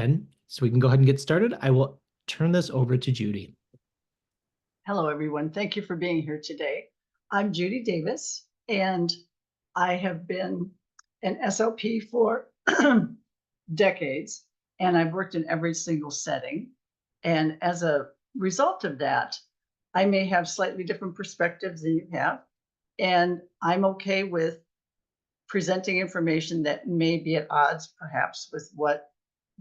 pen so we can go ahead and get started. I will turn this over to Judy. Hello, everyone. Thank you for being here today. I'm Judy Davis, and I have been an SLP for decades, and I've worked in every single setting. And as a result of that, I may have slightly different perspectives than you have, and I'm okay with presenting information that may be at odds, perhaps, with what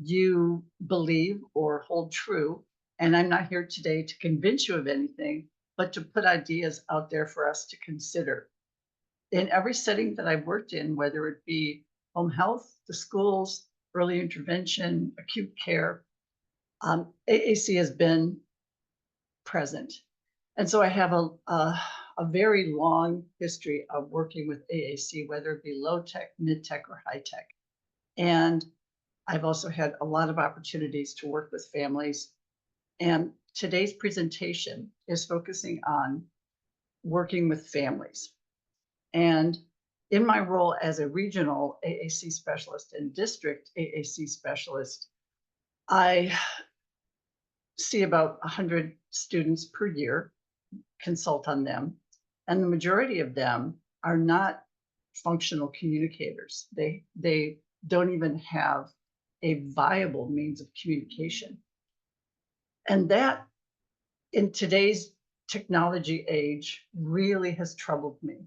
you believe or hold true. And I'm not here today to convince you of anything, but to put ideas out there for us to consider. In every setting that I've worked in, whether it be home health, the schools, early intervention, acute care, AAC has been present. And so I have a very long history of working with AAC, whether it be low tech, mid tech, or high tech. And I've also had a lot of opportunities to work with families. And today's presentation is focusing on working with families. And in my role as a regional AAC specialist and district AAC specialist, I see about 100 students per year, consult on them, and the majority of them are not functional communicators. They don't even have a viable means of communication. And that, in today's technology age, really has troubled me.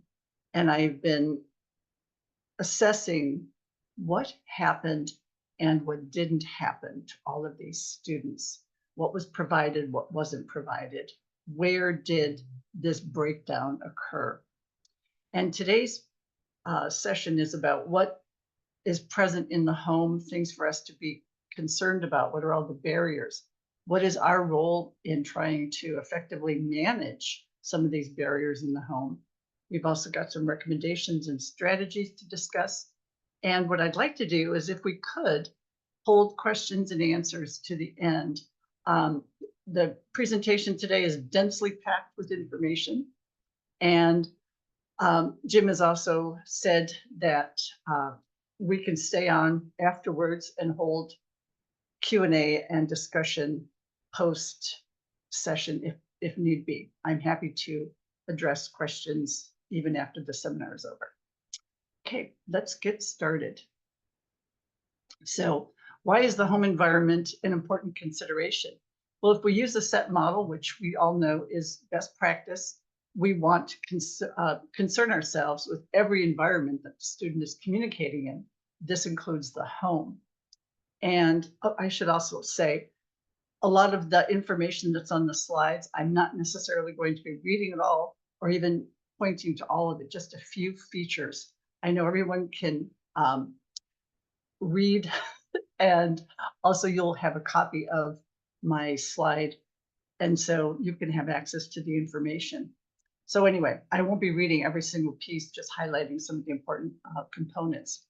And I've been assessing what happened and what didn't happen to all of these students. What was provided, what wasn't provided. Where did this breakdown occur? And today's session is about what is present in the home, things for us to be concerned about. What are all the barriers? What is our role in trying to effectively manage some of these barriers in the home? We've also got some recommendations and strategies to discuss. And what I'd like to do is, if we could, hold questions and answers to the end. The presentation today is densely packed with information. And Jim has also said that we can stay on afterwards and hold Q&A and discussion post session if need be. I'm happy to address questions even after the seminar is over. Okay, let's get started. So, why is the home environment an important consideration? Well, if we use a set model, which we all know is best practice, we want to concern ourselves with every environment that the student is communicating in. This includes the home. And I should also say, a lot of the information that's on the slides, I'm not necessarily going to be reading it all or even pointing to all of it, just a few features. I know everyone can read, and also you'll have a copy of my slide, and so you can have access to the information. So anyway, I won't be reading every single piece, just highlighting some of the important components.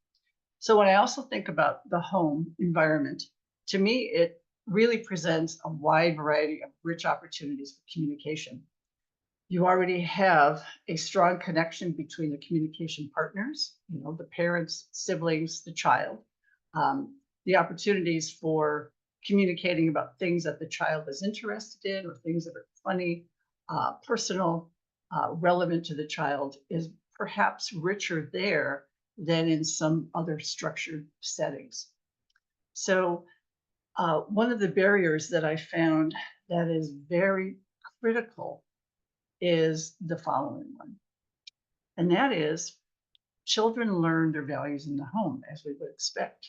So when I also think about the home environment, to me, it really presents a wide variety of rich opportunities for communication. You already have a strong connection between the communication partners, the parents, siblings, the child, the opportunities for communicating about things that the child is interested in or things that are funny, personal, relevant to the child is perhaps richer there than in some other structured settings. So one of the barriers that I found that is very critical is the following one. And that is, children learn their values in the home, as we would expect.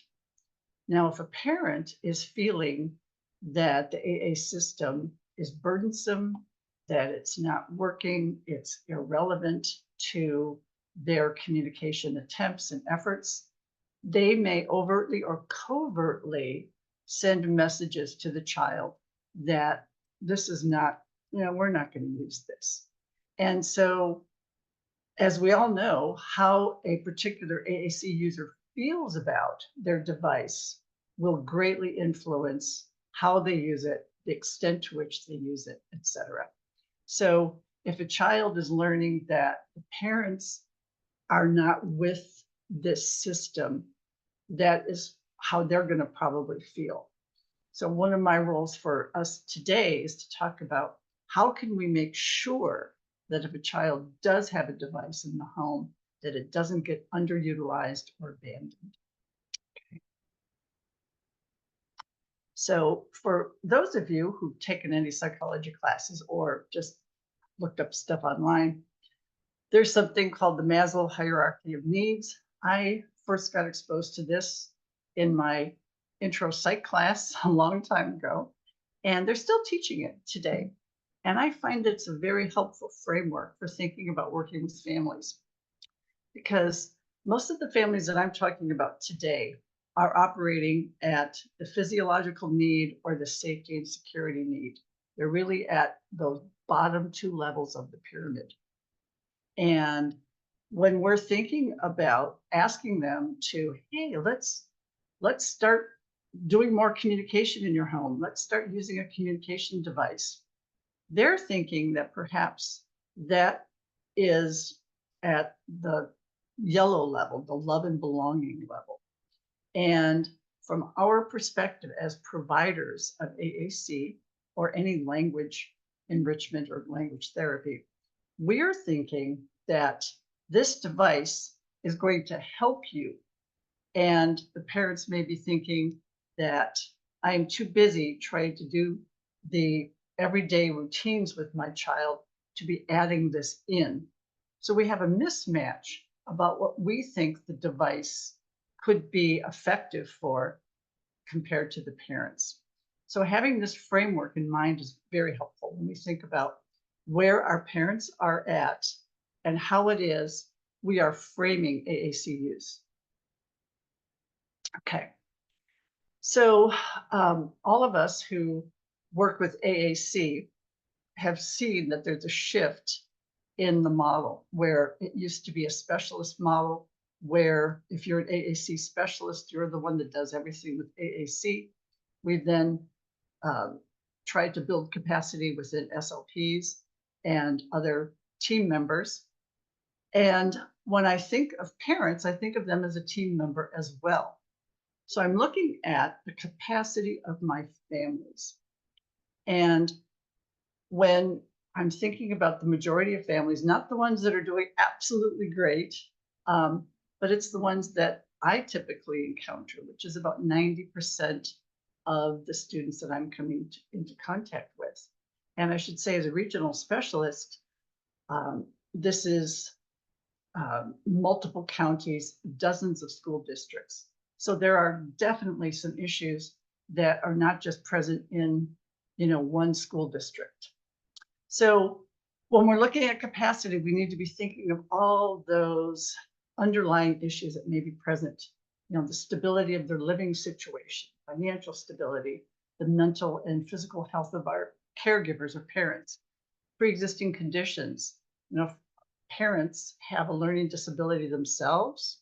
Now, if a parent is feeling that the AA system is burdensome, that it's not working, it's irrelevant to their communication attempts and efforts, they may overtly or covertly send messages to the child that this is not, we're not going to use this. And so, as we all know, how a particular AAC user feels about their device will greatly influence how they use it, the extent to which they use it, etc. So if a child is learning that the parents are not with this system, that is how they're going to probably feel. So one of my roles for us today is to talk about how can we make sure that if a child does have a device in the home, that it doesn't get underutilized or abandoned. So for those of you who've taken any psychology classes or just looked up stuff online, there's something called the Maslow hierarchy of needs. I first got exposed to this in my intro psych class a long time ago, and they're still teaching it today. And I find it's a very helpful framework for thinking about working with families, because most of the families that I'm talking about today are operating at the physiological need or the safety and security need. They're really at those bottom two levels of the pyramid. And when we're thinking about asking them to, hey, let's start doing more communication in your home. Let's start using a communication device. They're thinking that perhaps that is at the yellow level, the love and belonging level. And from our perspective as providers of AAC or any language enrichment or language therapy, we're thinking that this device is going to help you. And the parents may be thinking that I am too busy trying to do the everyday routines with my child to be adding this in. So we have a mismatch about what we think the device could be effective for compared to the parents. So having this framework in mind is very helpful when we think about where our parents are at and how it is we are framing AAC use. Okay. So all of us who work with AAC have seen that there's a shift in the model where it used to be a specialist model where if you're an AAC specialist, you're the one that does everything with AAC. We've then tried to build capacity within SLPs and other team members. And when I think of parents, I think of them as a team member as well. So I'm looking at the capacity of my families. And when I'm thinking about the majority of families, not the ones that are doing absolutely great, but it's the ones that I typically encounter, which is about 90% of the students that I'm coming into contact with. And I should say, as a regional specialist, this is multiple counties, dozens of school districts. So there are definitely some issues that are not just present in, one school district. So when we're looking at capacity, we need to be thinking of all those underlying issues that may be present. The stability of their living situation, financial stability, the mental and physical health of our caregivers or parents, pre-existing conditions. If parents have a learning disability themselves,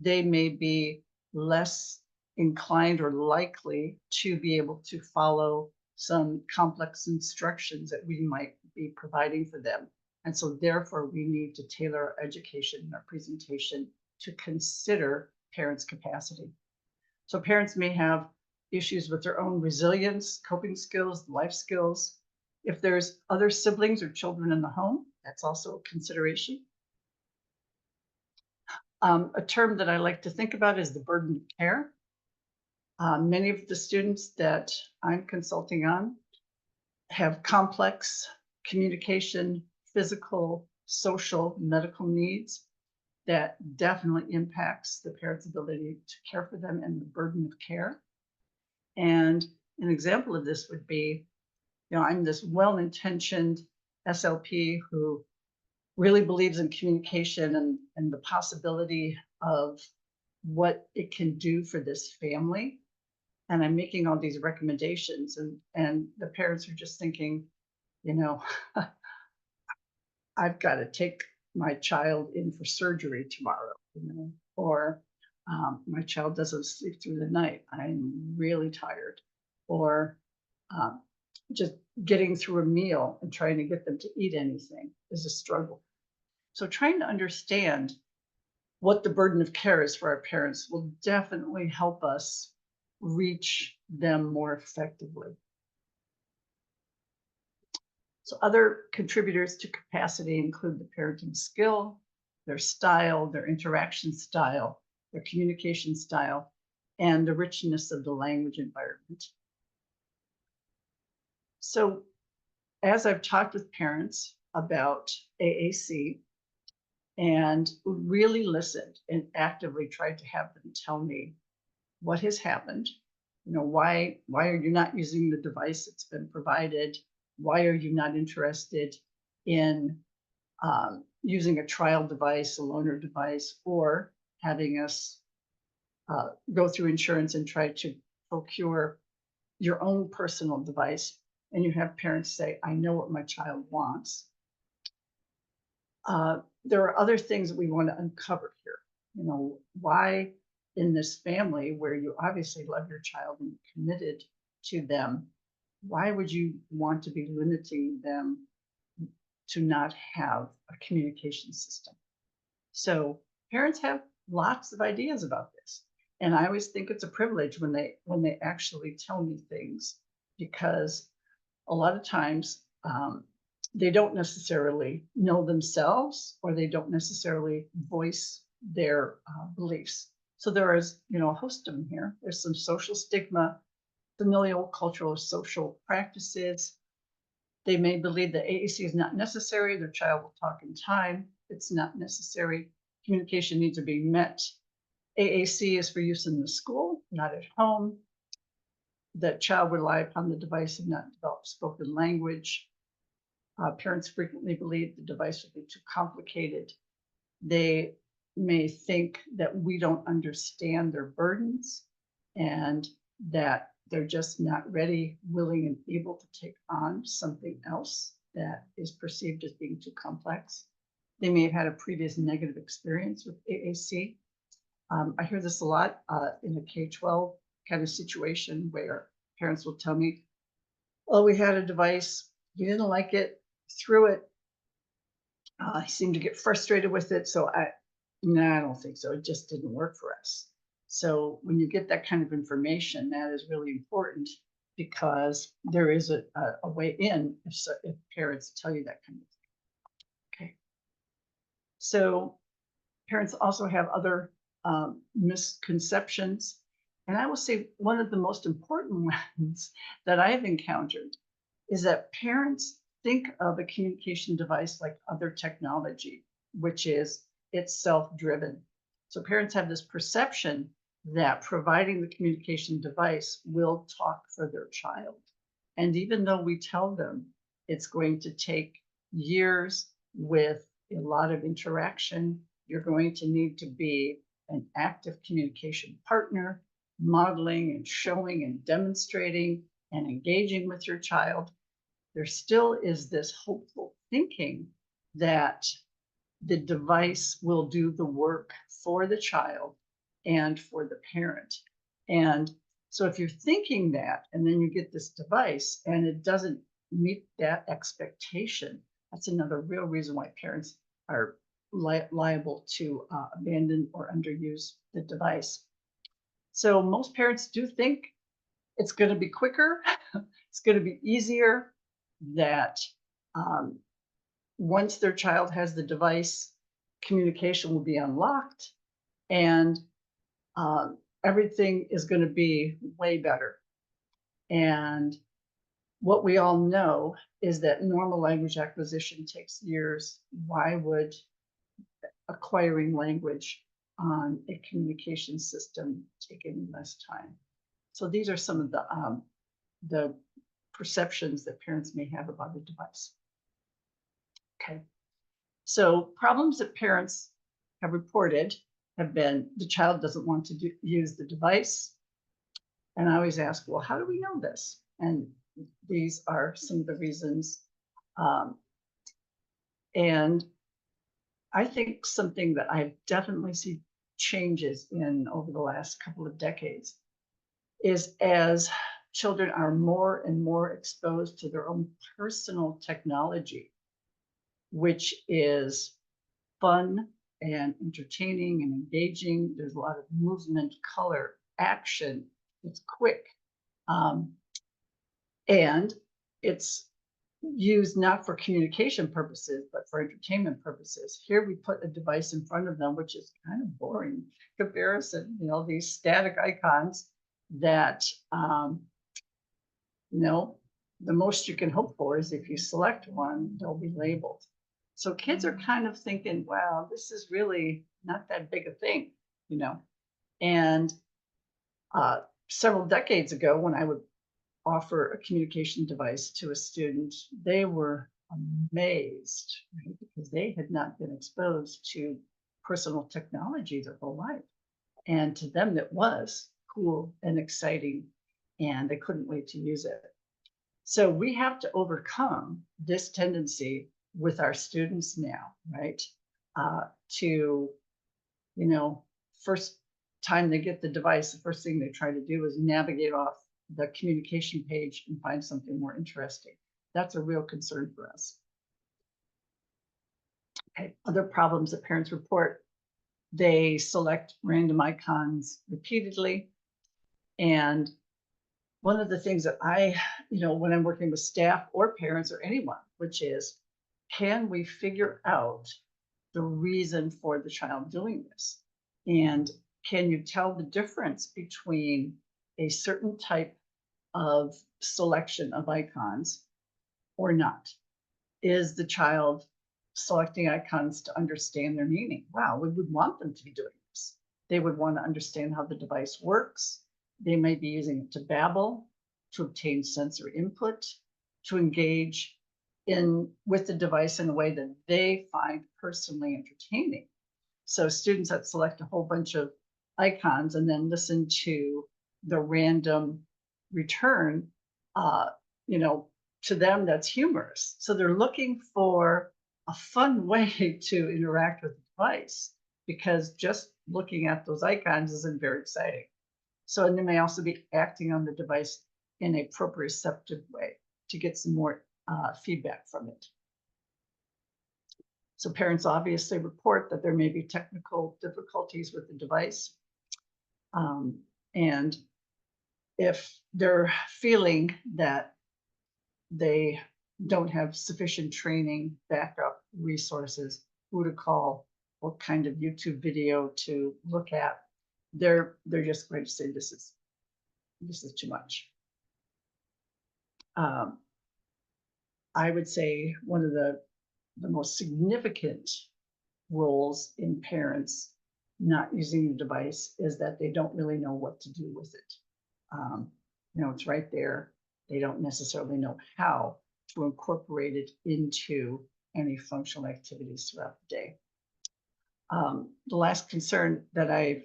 they may be less inclined or likely to be able to follow some complex instructions that we might be providing for them. And so therefore we need to tailor our education and our presentation to consider parents' capacity. So parents may have issues with their own resilience, coping skills, life skills. If there's other siblings or children in the home, that's also a consideration. A term that I like to think about is the burden of care. Many of the students that I'm consulting on have complex communication, physical, social, medical needs that definitely impacts the parent's ability to care for them and the burden of care. And an example of this would be, I'm this well-intentioned SLP who really believes in communication and the possibility of what it can do for this family. And I'm making all these recommendations and the parents are just thinking, I've got to take my child in for surgery tomorrow, or my child doesn't sleep through the night. I'm really tired, or just getting through a meal and trying to get them to eat anything is a struggle. So trying to understand what the burden of care is for our parents will definitely help us reach them more effectively. So other contributors to capacity include the parenting skill, their style, their interaction style, their communication style, and the richness of the language environment. So as I've talked with parents about AAC and really listened and actively tried to have them tell me what has happened, why are you not using the device that's been provided? Why are you not interested in using a trial device, a loaner device, or having us go through insurance and try to procure your own personal device? And you have parents say, I know what my child wants. There are other things that we want to uncover here. Why in this family where you obviously love your child and committed to them, why would you want to be limiting them to not have a communication system? So parents have lots of ideas about this. And I always think it's a privilege when they actually tell me things, because a lot of times they don't necessarily know themselves, or they don't necessarily voice their beliefs. So there is, a host of them here. There's some social stigma, familial, cultural, social practices. They may believe that AAC is not necessary. Their child will talk in time. It's not necessary. Communication needs are being met. AAC is for use in the school, not at home. That child would rely upon the device and not develop spoken language. Parents frequently believe the device would be too complicated. They may think that we don't understand their burdens and that they're just not ready, willing, and able to take on something else that is perceived as being too complex. They may have had a previous negative experience with AAC. I hear this a lot in a K-12 kind of situation where parents will tell me, oh, we had a device, we didn't like it, threw it. I seemed to get frustrated with it. So I don't think so. It just didn't work for us. So when you get that kind of information, that is really important, because there is a way in if parents tell you that kind of thing. Okay. So parents also have other misconceptions. And I will say one of the most important ones that I've encountered is that parents think of a communication device like other technology, which is it's self-driven. So parents have this perception that providing the communication device will talk for their child. And even though we tell them it's going to take years with a lot of interaction, you're going to need to be an active communication partner, modeling and showing and demonstrating and engaging with your child, there still is this hopeful thinking that the device will do the work for the child and for the parent. And so if you're thinking that, and then you get this device and it doesn't meet that expectation, that's another real reason why parents are liable to abandon or underuse the device. So most parents do think it's going to be quicker, it's going to be easier, that once their child has the device, communication will be unlocked, and everything is going to be way better. And what we all know is that normal language acquisition takes years. Why would acquiring language on a communication system take any less time? So these are some of the perceptions that parents may have about a device. Okay, so problems that parents have reported have been the child doesn't want to use the device. And I always ask, well, how do we know this? And these are some of the reasons. And I think something that I've definitely seen changes in over the last couple of decades is as children are more and more exposed to their own personal technology, which is fun and entertaining and engaging. There's a lot of movement, color, action. It's quick. And it's used not for communication purposes, but for entertainment purposes. Here we put a device in front of them, which is kind of boring comparison, these static icons that, the most you can hope for is if you select one, they'll be labeled. So kids are kind of thinking, wow, this is really not that big a thing, and several decades ago, when I would offer a communication device to a student, they were amazed, right? Because they had not been exposed to personal technology their whole life. And to them, it was cool and exciting, and they couldn't wait to use it. So we have to overcome this tendency with our students now, right? To, first time they get the device, the first thing they try to do is navigate off the communication page and find something more interesting. That's a real concern for us. Okay, other problems that parents report: they select random icons repeatedly. And one of the things that when I'm working with staff or parents or anyone, which is, can we figure out the reason for the child doing this? And can you tell the difference between a certain type of selection of icons or not? Is the child selecting icons to understand their meaning? Wow, we would want them to be doing this. They would want to understand how the device works. They may be using it to babble, to obtain sensory input, to engage with the device in a way that they find personally entertaining. So students that select a whole bunch of icons and then listen to the random return, to them, that's humorous. So they're looking for a fun way to interact with the device, because just looking at those icons isn't very exciting. So, and they may also be acting on the device in a proprioceptive way to get some more feedback from it. So parents obviously report that there may be technical difficulties with the device. And if they're feeling that they don't have sufficient training, backup resources, who to call, what kind of YouTube video to look at, they're just going to say this is too much. I would say one of the most significant roles in parents not using the device is that they don't really know what to do with it. It's right there. They don't necessarily know how to incorporate it into any functional activities throughout the day. The last concern that I've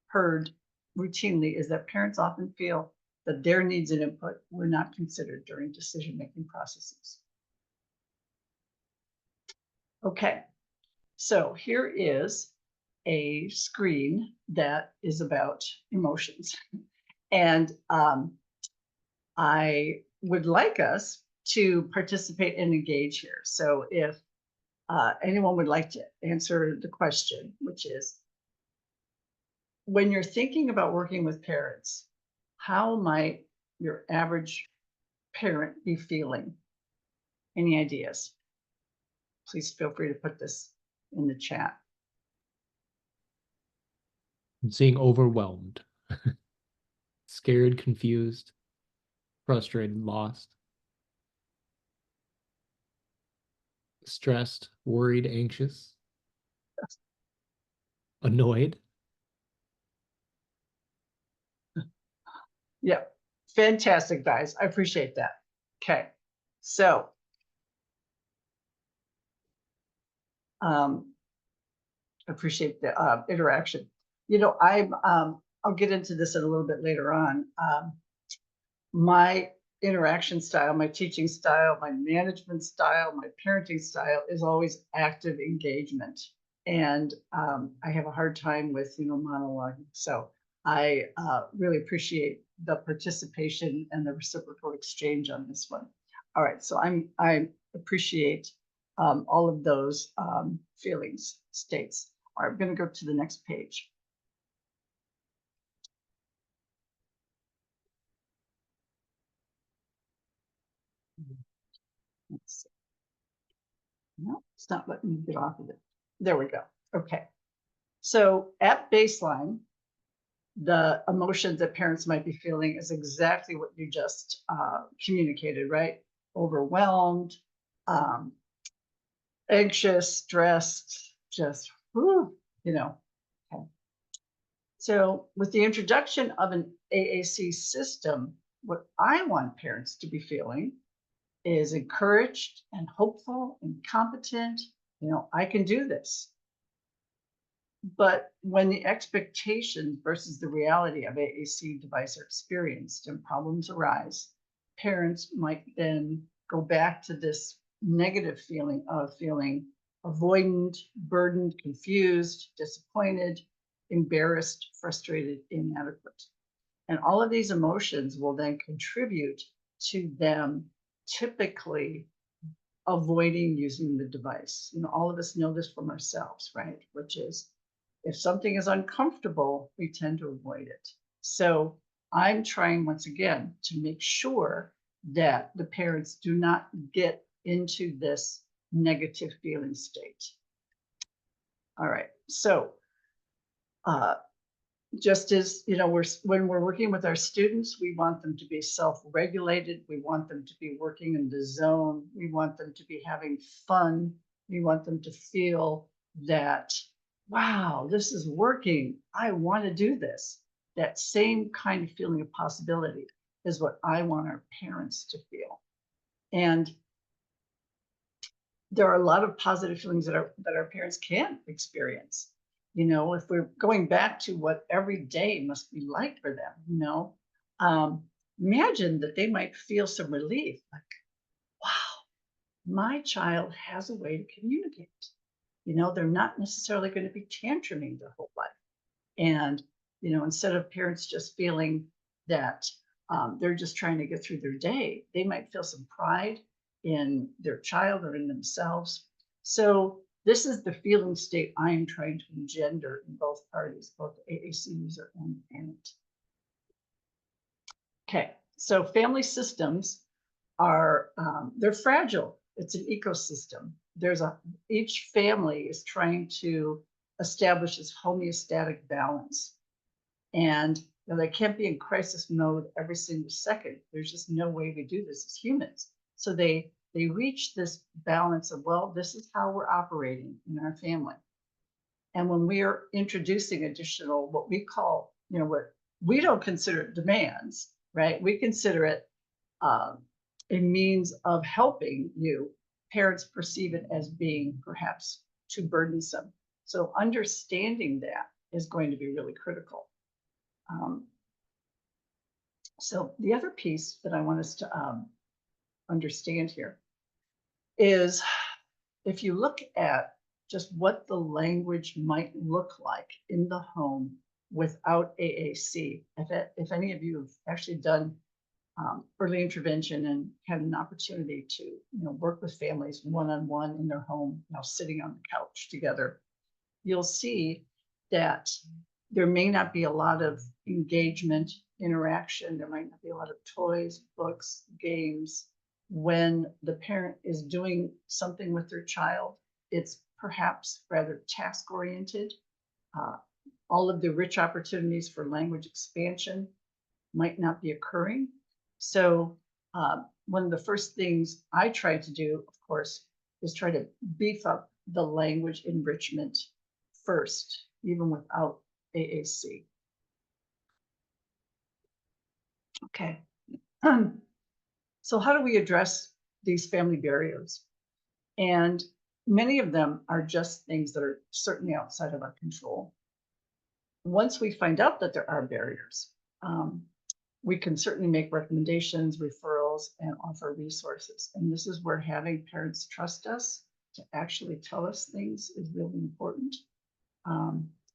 heard routinely is that parents often feel that their needs and input were not considered during decision-making processes. Okay, so here is a screen that is about emotions. And I would like us to participate and engage here. So if anyone would like to answer the question, which is, when you're thinking about working with parents, how might your average parent be feeling? Any ideas? Please feel free to put this in the chat. I'm seeing overwhelmed, scared, confused, frustrated, lost, stressed, worried, anxious, annoyed. Yeah, fantastic, guys. I appreciate that. Okay, so appreciate the interaction. I'll get into this a little bit later on. My interaction style, my teaching style, my management style, my parenting style is always active engagement. And I have a hard time with, monologuing. So I really appreciate the participation and the reciprocal exchange on this one. All right, so I appreciate all of those feelings, states. All right, I'm going to go to the next page. Let's see. No, it's not letting me get off of it. There we go. Okay. So at baseline, the emotions that parents might be feeling is exactly what you just communicated, right? Overwhelmed, um, anxious, stressed, just, whew, you know. Okay. So with the introduction of an AAC system, what I want parents to be feeling is encouraged and hopeful and competent. I can do this. But when the expectation versus the reality of AAC device are experienced and problems arise, parents might then go back to this negative feeling of feeling avoidant, burdened, confused, disappointed, embarrassed, frustrated, inadequate. And all of these emotions will then contribute to them typically avoiding using the device. All of us know this from ourselves, right? Which is if something is uncomfortable, we tend to avoid it. So I'm trying once again to make sure that the parents do not get into this negative feeling state. All right. So just as when we're working with our students, we want them to be self-regulated, we want them to be working in the zone, we want them to be having fun, we want them to feel that, wow, this is working, I want to do this. That same kind of feeling of possibility is what I want our parents to feel. And there are a lot of positive feelings that our parents can experience. If we're going back to what every day must be like for them, imagine that they might feel some relief, like, wow, my child has a way to communicate. They're not necessarily going to be tantruming their whole life. And, instead of parents just feeling that they're just trying to get through their day, they might feel some pride in their child or in themselves. So this is the feeling state I am trying to engender in both parties, both the AAC user and the parent. Okay, so family systems are, they're fragile. It's an ecosystem. Each family is trying to establish this homeostatic balance. And they can't be in crisis mode every single second. There's just no way we do this as humans. So they reach this balance of, well, this is how we're operating in our family. And when we are introducing additional, what we call, what we don't consider demands, right? We consider it a means of helping you. Parents perceive it as being perhaps too burdensome. So understanding that is going to be really critical. So the other piece that I want us to understand here is if you look at just what the language might look like in the home without AAC, if any of you have actually done early intervention and had an opportunity to work with families one-on-one in their home, sitting on the couch together, you'll see that there may not be a lot of engagement, interaction. There might not be a lot of toys, books, games. When the parent is doing something with their child, it's perhaps rather task-oriented. All of the rich opportunities for language expansion might not be occurring. So one of the first things I try to do, of course, is try to beef up the language enrichment first, even without AAC. Okay. So how do we address these family barriers? And many of them are just things that are certainly outside of our control. Once we find out that there are barriers, we can certainly make recommendations, referrals, and offer resources. And this is where having parents trust us to actually tell us things is really important.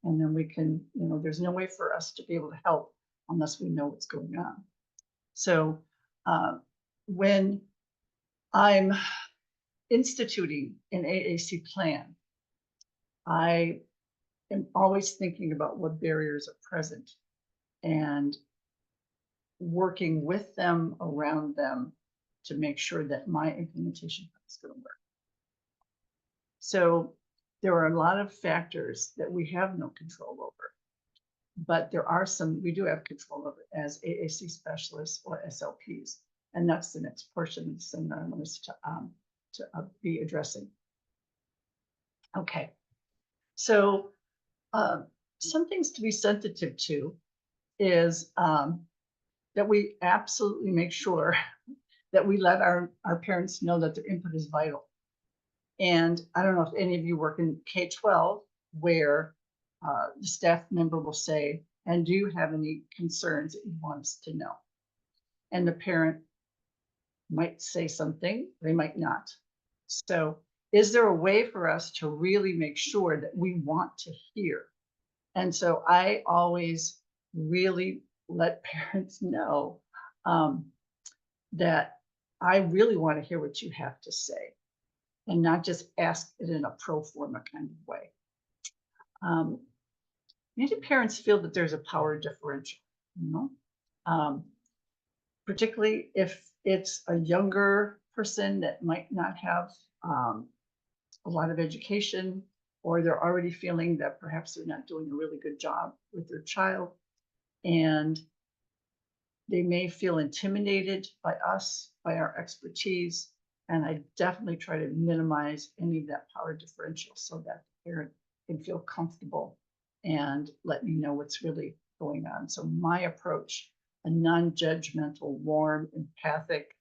And then we can, there's no way for us to be able to help unless we know what's going on. So when I'm instituting an AAC plan, I am always thinking about what barriers are present and working with them, around them, to make sure that my implementation is going to work. So there are a lot of factors that we have no control over, but there are some we do have control over as AAC specialists or SLPs. And that's the next portion of the seminar I want us to be addressing. Okay, so some things to be sensitive to is that we absolutely make sure that we let our parents know that their input is vital. And I don't know if any of you work in K-12 where the staff member will say, and do you have any concerns that you want us to know? And the parent might say something, they might not. So is there a way for us to really make sure that we want to hear? And so I always really let parents know that I really want to hear what you have to say and not just ask it in a pro forma kind of way. Many parents feel that there's a power differential, you know, particularly if it's a younger person that might not have a lot of education, or they're already feeling that perhaps they're not doing a really good job with their child, and they may feel intimidated by us, by our expertise. And I definitely try to minimize any of that power differential so that the parent can feel comfortable and let me know what's really going on. So my approach, a non-judgmental, warm, empathic,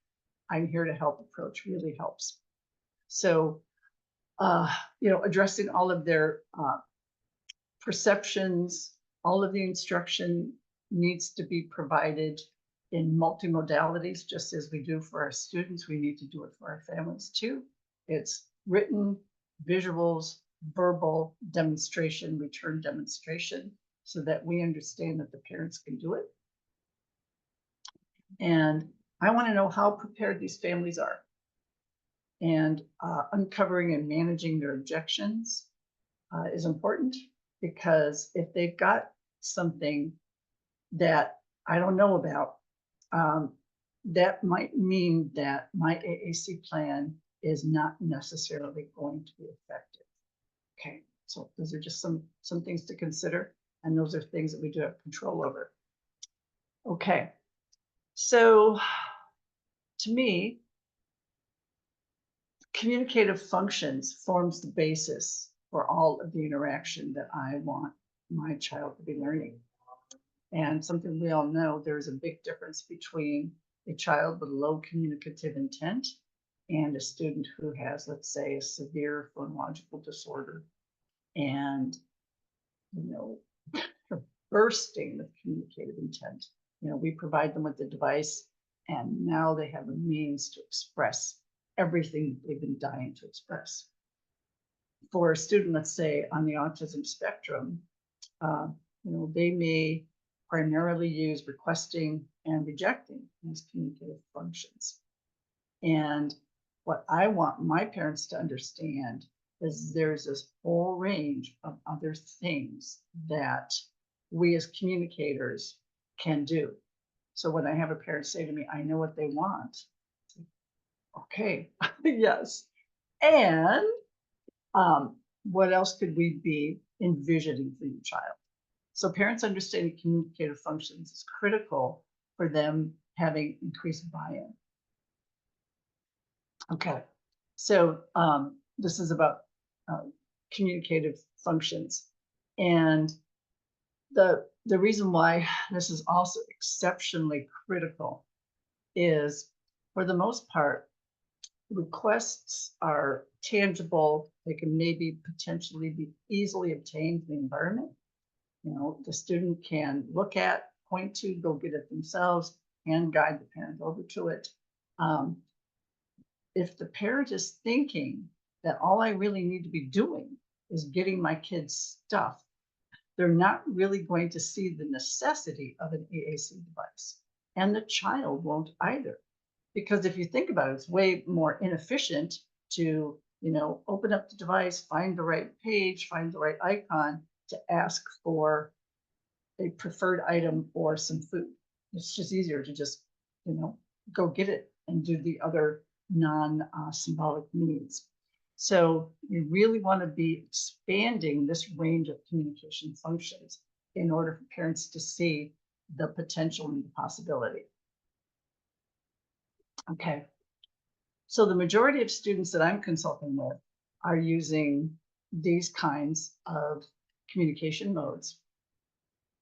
I'm here to help approach really helps. So, addressing all of their perceptions, all of the instruction needs to be provided in multimodalities, just as we do for our students. We need to do it for our families too. It's written, visuals, verbal demonstration, return demonstration, so that we understand that the parents can do it. And I want to know how prepared these families are. And uncovering and managing their objections is important, because if they've got something that I don't know about, that might mean that my AAC plan is not necessarily going to be effective. Okay, so those are just some things to consider, and those are things that we do have control over. Okay, so to me, communicative functions forms the basis for all of the interaction that I want my child to be learning. And something we all know, there's a big difference between a child with low communicative intent and a student who has, let's say, a severe phonological disorder and, bursting with communicative intent. We provide them with the device, and now they have a means to express everything they've been dying to express. For a student, let's say, on the autism spectrum, they may primarily use requesting and rejecting as communicative functions. And what I want my parents to understand is there's this whole range of other things that we as communicators can do. So when I have a parent say to me, I know what they want, okay, yes. And what else could we be envisioning for your child? So parents understanding communicative functions is critical for them having increased buy-in. Okay, so this is about communicative functions. And the reason why this is also exceptionally critical is, for the most part, requests are tangible. They can maybe potentially be easily obtained in the environment. The student can look at, point to, go get it themselves, and guide the parent over to it. If the parent is thinking that all I really need to be doing is getting my kids stuff, they're not really going to see the necessity of an AAC device. And the child won't either. Because if you think about it, it's way more inefficient to, open up the device, find the right page, find the right icon to ask for a preferred item or some food. It's just easier to just, go get it and do the other non-symbolic needs. So we really want to be expanding this range of communication functions in order for parents to see the potential and the possibility. Okay. So the majority of students that I'm consulting with are using these kinds of communication modes.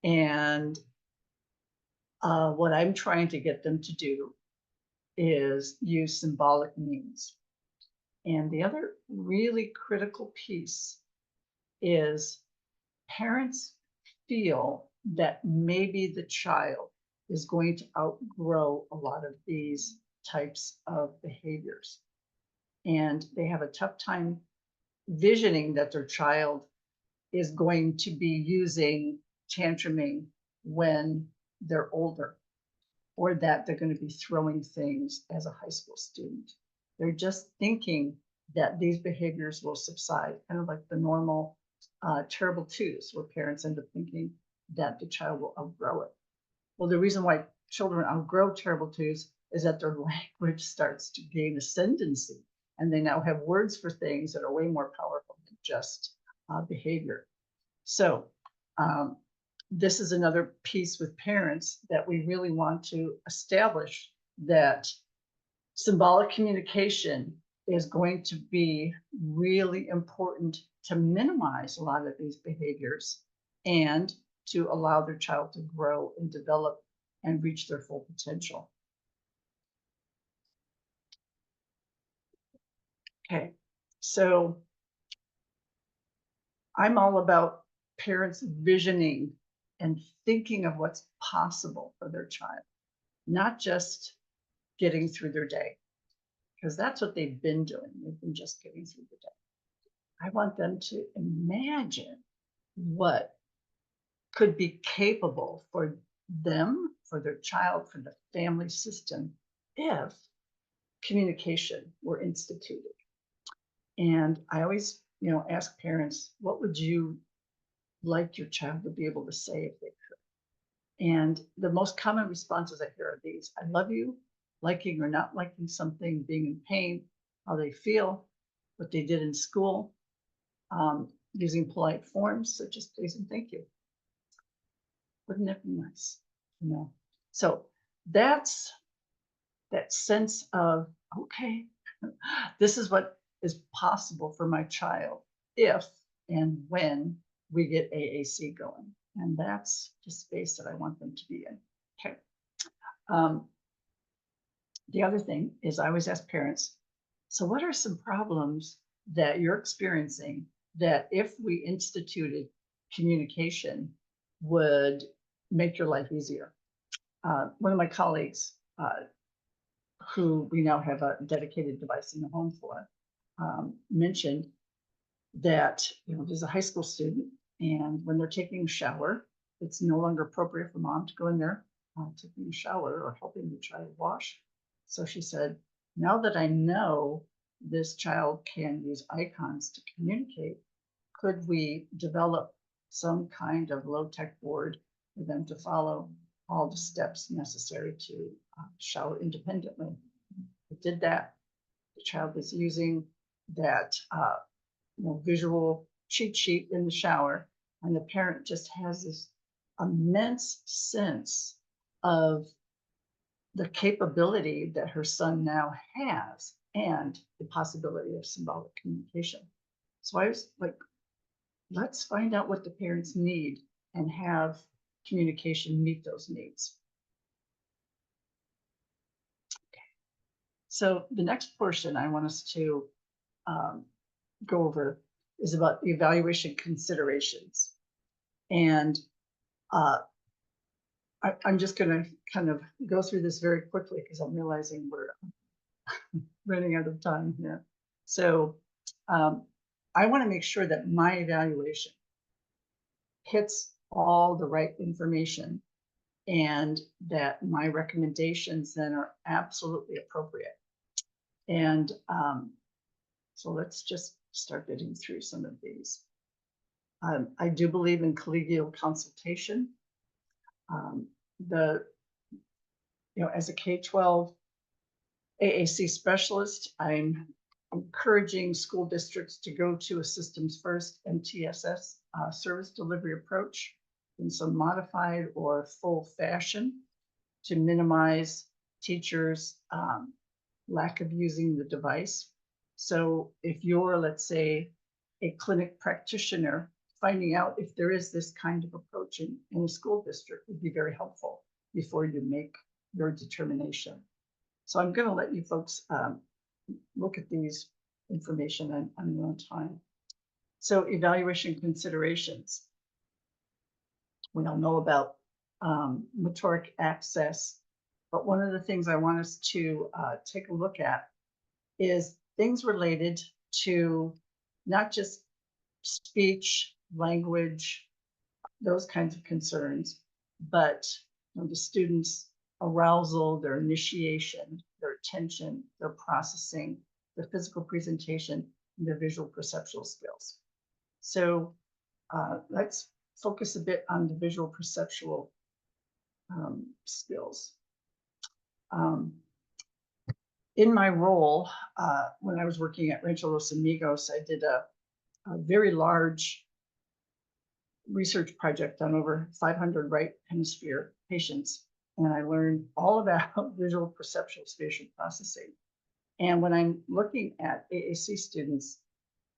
And what I'm trying to get them to do is use symbolic means. And the other really critical piece is parents feel that maybe the child is going to outgrow a lot of these types of behaviors. And they have a tough time visioning that their child is going to be using tantruming when they're older, or that they're going to be throwing things as a high school student. They're just thinking that these behaviors will subside, kind of like the normal terrible twos, where parents end up thinking that the child will outgrow it. Well, the reason why children outgrow terrible twos is that their language starts to gain ascendancy, and they now have words for things that are way more powerful than just behavior. So this is another piece with parents that we really want to establish, that symbolic communication is going to be really important to minimize a lot of these behaviors and to allow their child to grow and develop and reach their full potential. Okay, so I'm all about parents visioning and thinking of what's possible for their child, not just getting through their day, because that's what they've been doing. They've been just getting through the day. I want them to imagine what could be capable for them, for their child, for the family system, if communication were instituted. And I always, ask parents, what would you like your child to be able to say if they could? And the most common responses I hear are these: I love you, liking or not liking something, being in pain, how they feel, what they did in school, using polite forms such as please and thank you. Wouldn't that be nice? So that's that sense of, okay, this is what is possible for my child if and when we get AAC going. And that's the space that I want them to be in. Okay. The other thing is I always ask parents, so what are some problems that you're experiencing that if we instituted communication would make your life easier? One of my colleagues, who we now have a dedicated device in the home for, mentioned that there's a high school student, and when they're taking a shower, it's no longer appropriate for mom to go in there taking a shower or helping the child wash. So she said, now that I know this child can use icons to communicate, could we develop some kind of low-tech board for them to follow all the steps necessary to shower independently? We did that. The child is using that visual cheat sheet in the shower, and the parent just has this immense sense of the capability that her son now has and the possibility of symbolic communication. So I was like, let's find out what the parents need and have communication meet those needs. Okay. So the next portion I want us to go over is about the evaluation considerations. And I'm just going to kind of go through this very quickly because I'm realizing we're running out of time here. So I want to make sure that my evaluation hits all the right information and that my recommendations then are absolutely appropriate. And so let's just start getting through some of these. I do believe in collegial consultation. As a K-12 AAC specialist, I'm encouraging school districts to go to a systems first MTSS service delivery approach in some modified or full fashion to minimize teachers' lack of using the device. So if you're, let's say, a clinic practitioner, finding out if there is this kind of approach in a school district would be very helpful before you make your determination. So I'm going to let you folks look at these information on your own time. So evaluation considerations. We all know about motoric access, but one of the things I want us to take a look at is things related to not just speech, language, those kinds of concerns, but the students' arousal, their initiation, their attention, their processing, their physical presentation, and their visual perceptual skills. So let's focus a bit on the visual perceptual skills. In my role, when I was working at Rancho Los Amigos, I did a very large research project on over 500 right hemisphere patients, and I learned all about visual perceptual spatial processing. And when I'm looking at AAC students,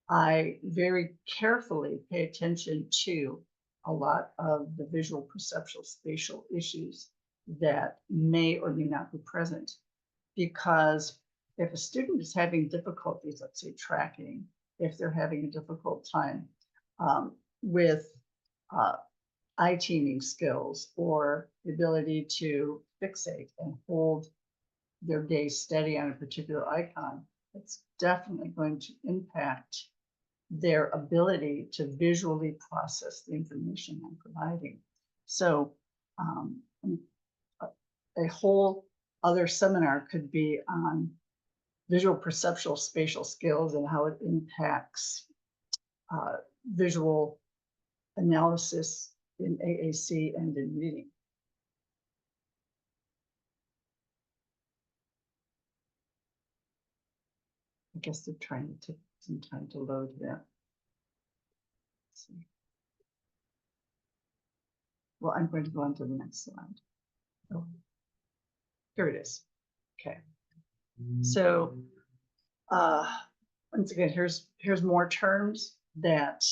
I very carefully pay attention to a lot of the visual perceptual spatial issues that may or may not be present. Because if a student is having difficulties, let's say tracking, if they're having a difficult time with eye teaming skills or the ability to fixate and hold their gaze steady on a particular icon, it's definitely going to impact their ability to visually process the information I'm providing. So a whole other seminar could be on visual perceptual spatial skills and how it impacts visual analysis in AAC and in reading. I guess they're trying to take some time to load that. Let's see. Well, I'm going to go on to the next slide. Oh, here it is. Okay. So once again, here's more terms that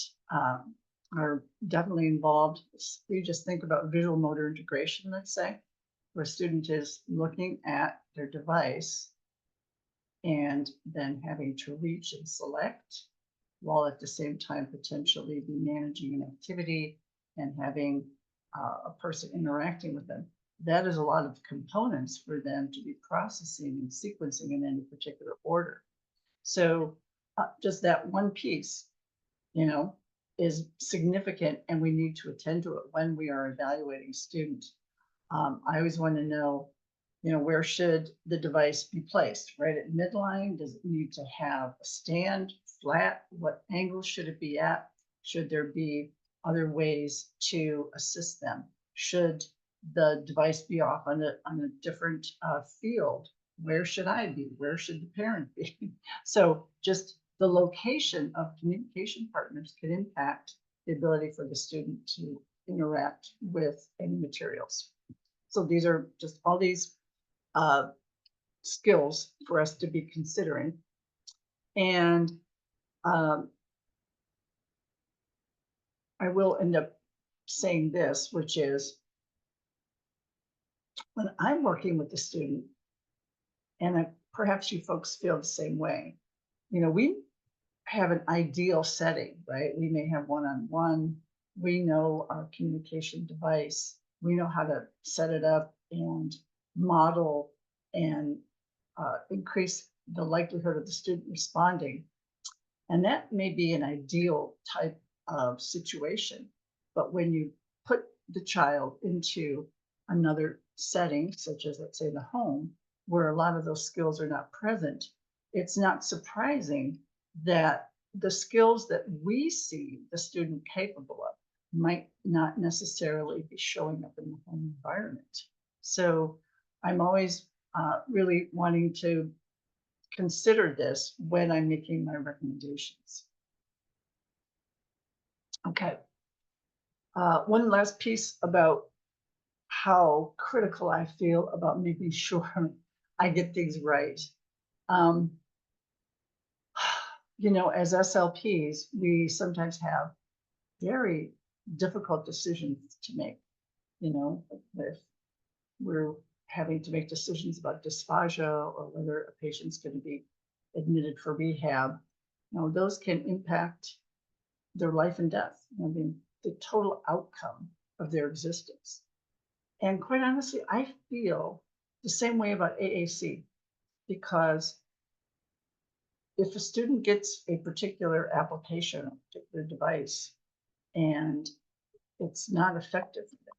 are definitely involved. We just think about visual motor integration, let's say, where a student is looking at their device and then having to reach and select, while at the same time potentially be managing an activity and having a person interacting with them. That is a lot of components for them to be processing and sequencing in any particular order. So just that one piece, is significant, and we need to attend to it when we are evaluating students. I always want to know, where should the device be placed? Right at midline? Does it need to have a stand, flat? What angle should it be at? Should there be other ways to assist them? Should the device be off on a different field? Where should I be? Where should the parent be? So just the location of communication partners can impact the ability for the student to interact with any materials. So these are just all these skills for us to be considering. And I will end up saying this, which is when I'm working with the student, and perhaps you folks feel the same way, we have an ideal setting, right? We may have one-on-one. We know our communication device. We know how to set it up and model and increase the likelihood of the student responding. And that may be an ideal type of situation. But when you put the child into another setting, such as, let's say, the home, where a lot of those skills are not present, it's not surprising that the skills that we see the student capable of might not necessarily be showing up in the home environment. So I'm always really wanting to consider this when I'm making my recommendations. Okay. One last piece about how critical I feel about making sure I get things right. Um, you know, as SLPs, we sometimes have very difficult decisions to make. You know, if we're having to make decisions about dysphagia or whether a patient's going to be admitted for rehab, you know, those can impact their life and death. I mean, the total outcome of their existence. And quite honestly, I feel the same way about AAC, because if a student gets a particular application, a particular device, and it's not effective for them,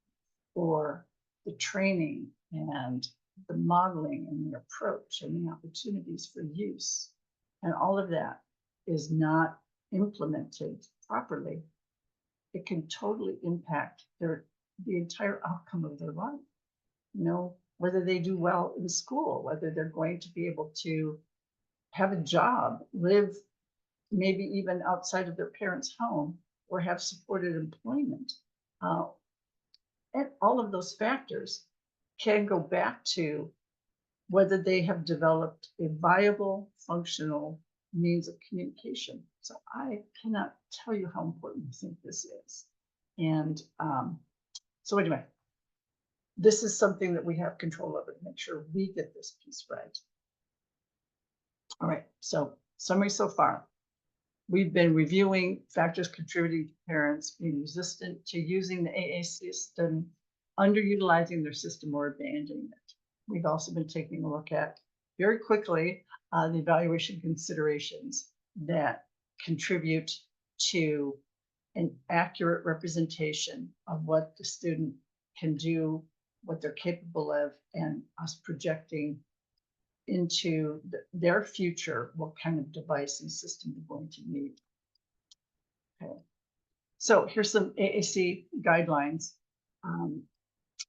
or the training and the modeling and the approach and the opportunities for use, and all of that is not implemented properly, it can totally impact the entire outcome of their life. You know, whether they do well in school, whether they're going to be able to have a job, live maybe even outside of their parents' home, or have supported employment. And all of those factors can go back to whether they have developed a viable, functional means of communication. So I cannot tell you how important I think this is. And so anyway, this is something that we have control over to make sure we get this piece right. All right, so summary so far. We've been reviewing factors contributing to parents being resistant to using the AAC system, underutilizing their system, or abandoning it. We've also been taking a look at, very quickly, the evaluation considerations that contribute to an accurate representation of what the student can do, what they're capable of, and us projecting into their future what kind of device and system they're going to need. Okay, so here's some AAC guidelines.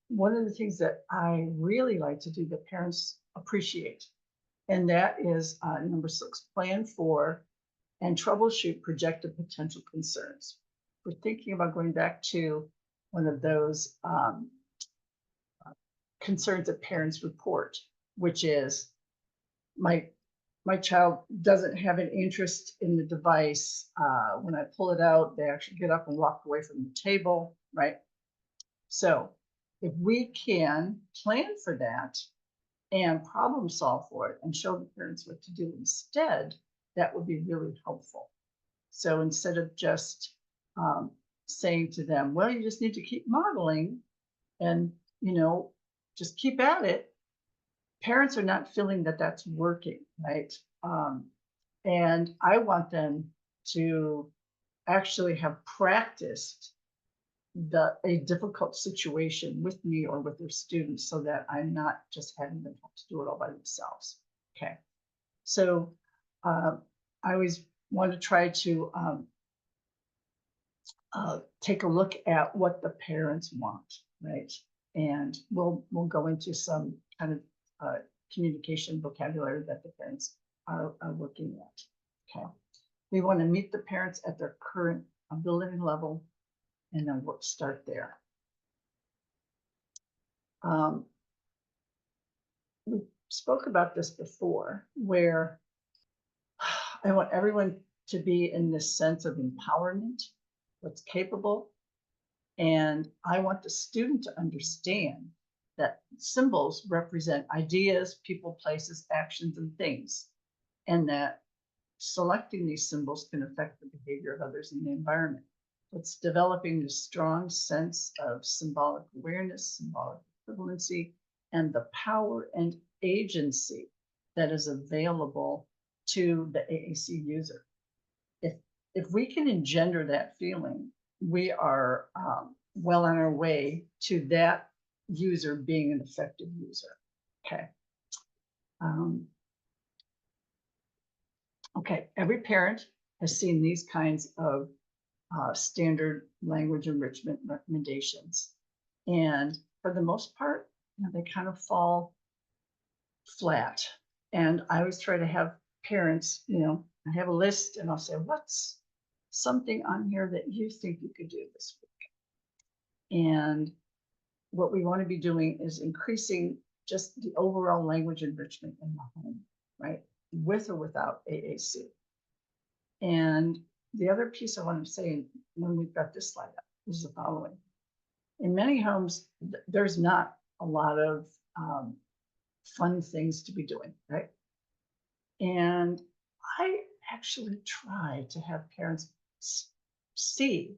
One of the things that I really like to do that parents appreciate, and that is number 6, plan for and troubleshoot projected potential concerns. We're thinking about going back to one of those concerns that parents report, which is my child doesn't have an interest in the device. When I pull it out, they actually get up and walk away from the table, right? So if we can plan for that and problem solve for it and show the parents what to do instead, that would be really helpful. So instead of just saying to them, well, you just need to keep modeling and, you know, just keep at it, parents are not feeling that that's working, right? And I want them to actually have practiced a difficult situation with me or with their students, so that I'm not just having them have to do it all by themselves. Okay, so I always want to try to take a look at what the parents want, right? And we'll go into some kind of communication vocabulary that the parents are looking at. Okay, we want to meet the parents at their current ability level, and then we'll start there. We spoke about this before, where I want everyone to be in this sense of empowerment, what's capable, and I want the student to understand that symbols represent ideas, people, places, actions, and things, and that selecting these symbols can affect the behavior of others in the environment. It's developing a strong sense of symbolic awareness, symbolic equivalency, and the power and agency that is available to the AAC user. If we can engender that feeling, we are well on our way to that user being an effective user. Okay. Okay, every parent has seen these kinds of standard language enrichment recommendations. And for the most part, you know, they kind of fall flat. And I always try to have parents, I have a list and I'll say, what's something on here that you think you could do this week? And what we want to be doing is increasing just the overall language enrichment in the home, right? With or without AAC. And the other piece I want to say when we've got this slide up is the following. In many homes, there's not a lot of fun things to be doing, right? And I actually try to have parents see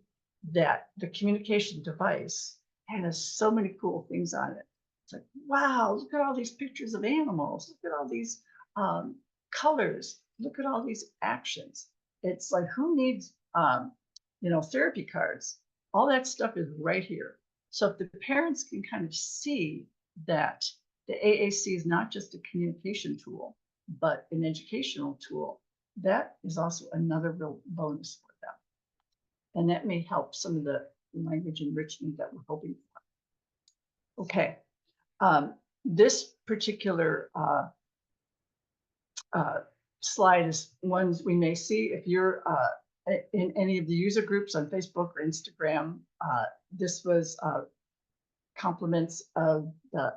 that the communication device has so many cool things on it. It's like, wow, look at all these pictures of animals. Look at all these colors. Look at all these actions. It's like, who needs, therapy cards? All that stuff is right here. So if the parents can kind of see that the AAC is not just a communication tool, but an educational tool, that is also another real bonus for them. And that may help some of the language enrichment that we're hoping for. Okay, this particular slide is ones we may see if you're in any of the user groups on Facebook or Instagram. This was compliments of the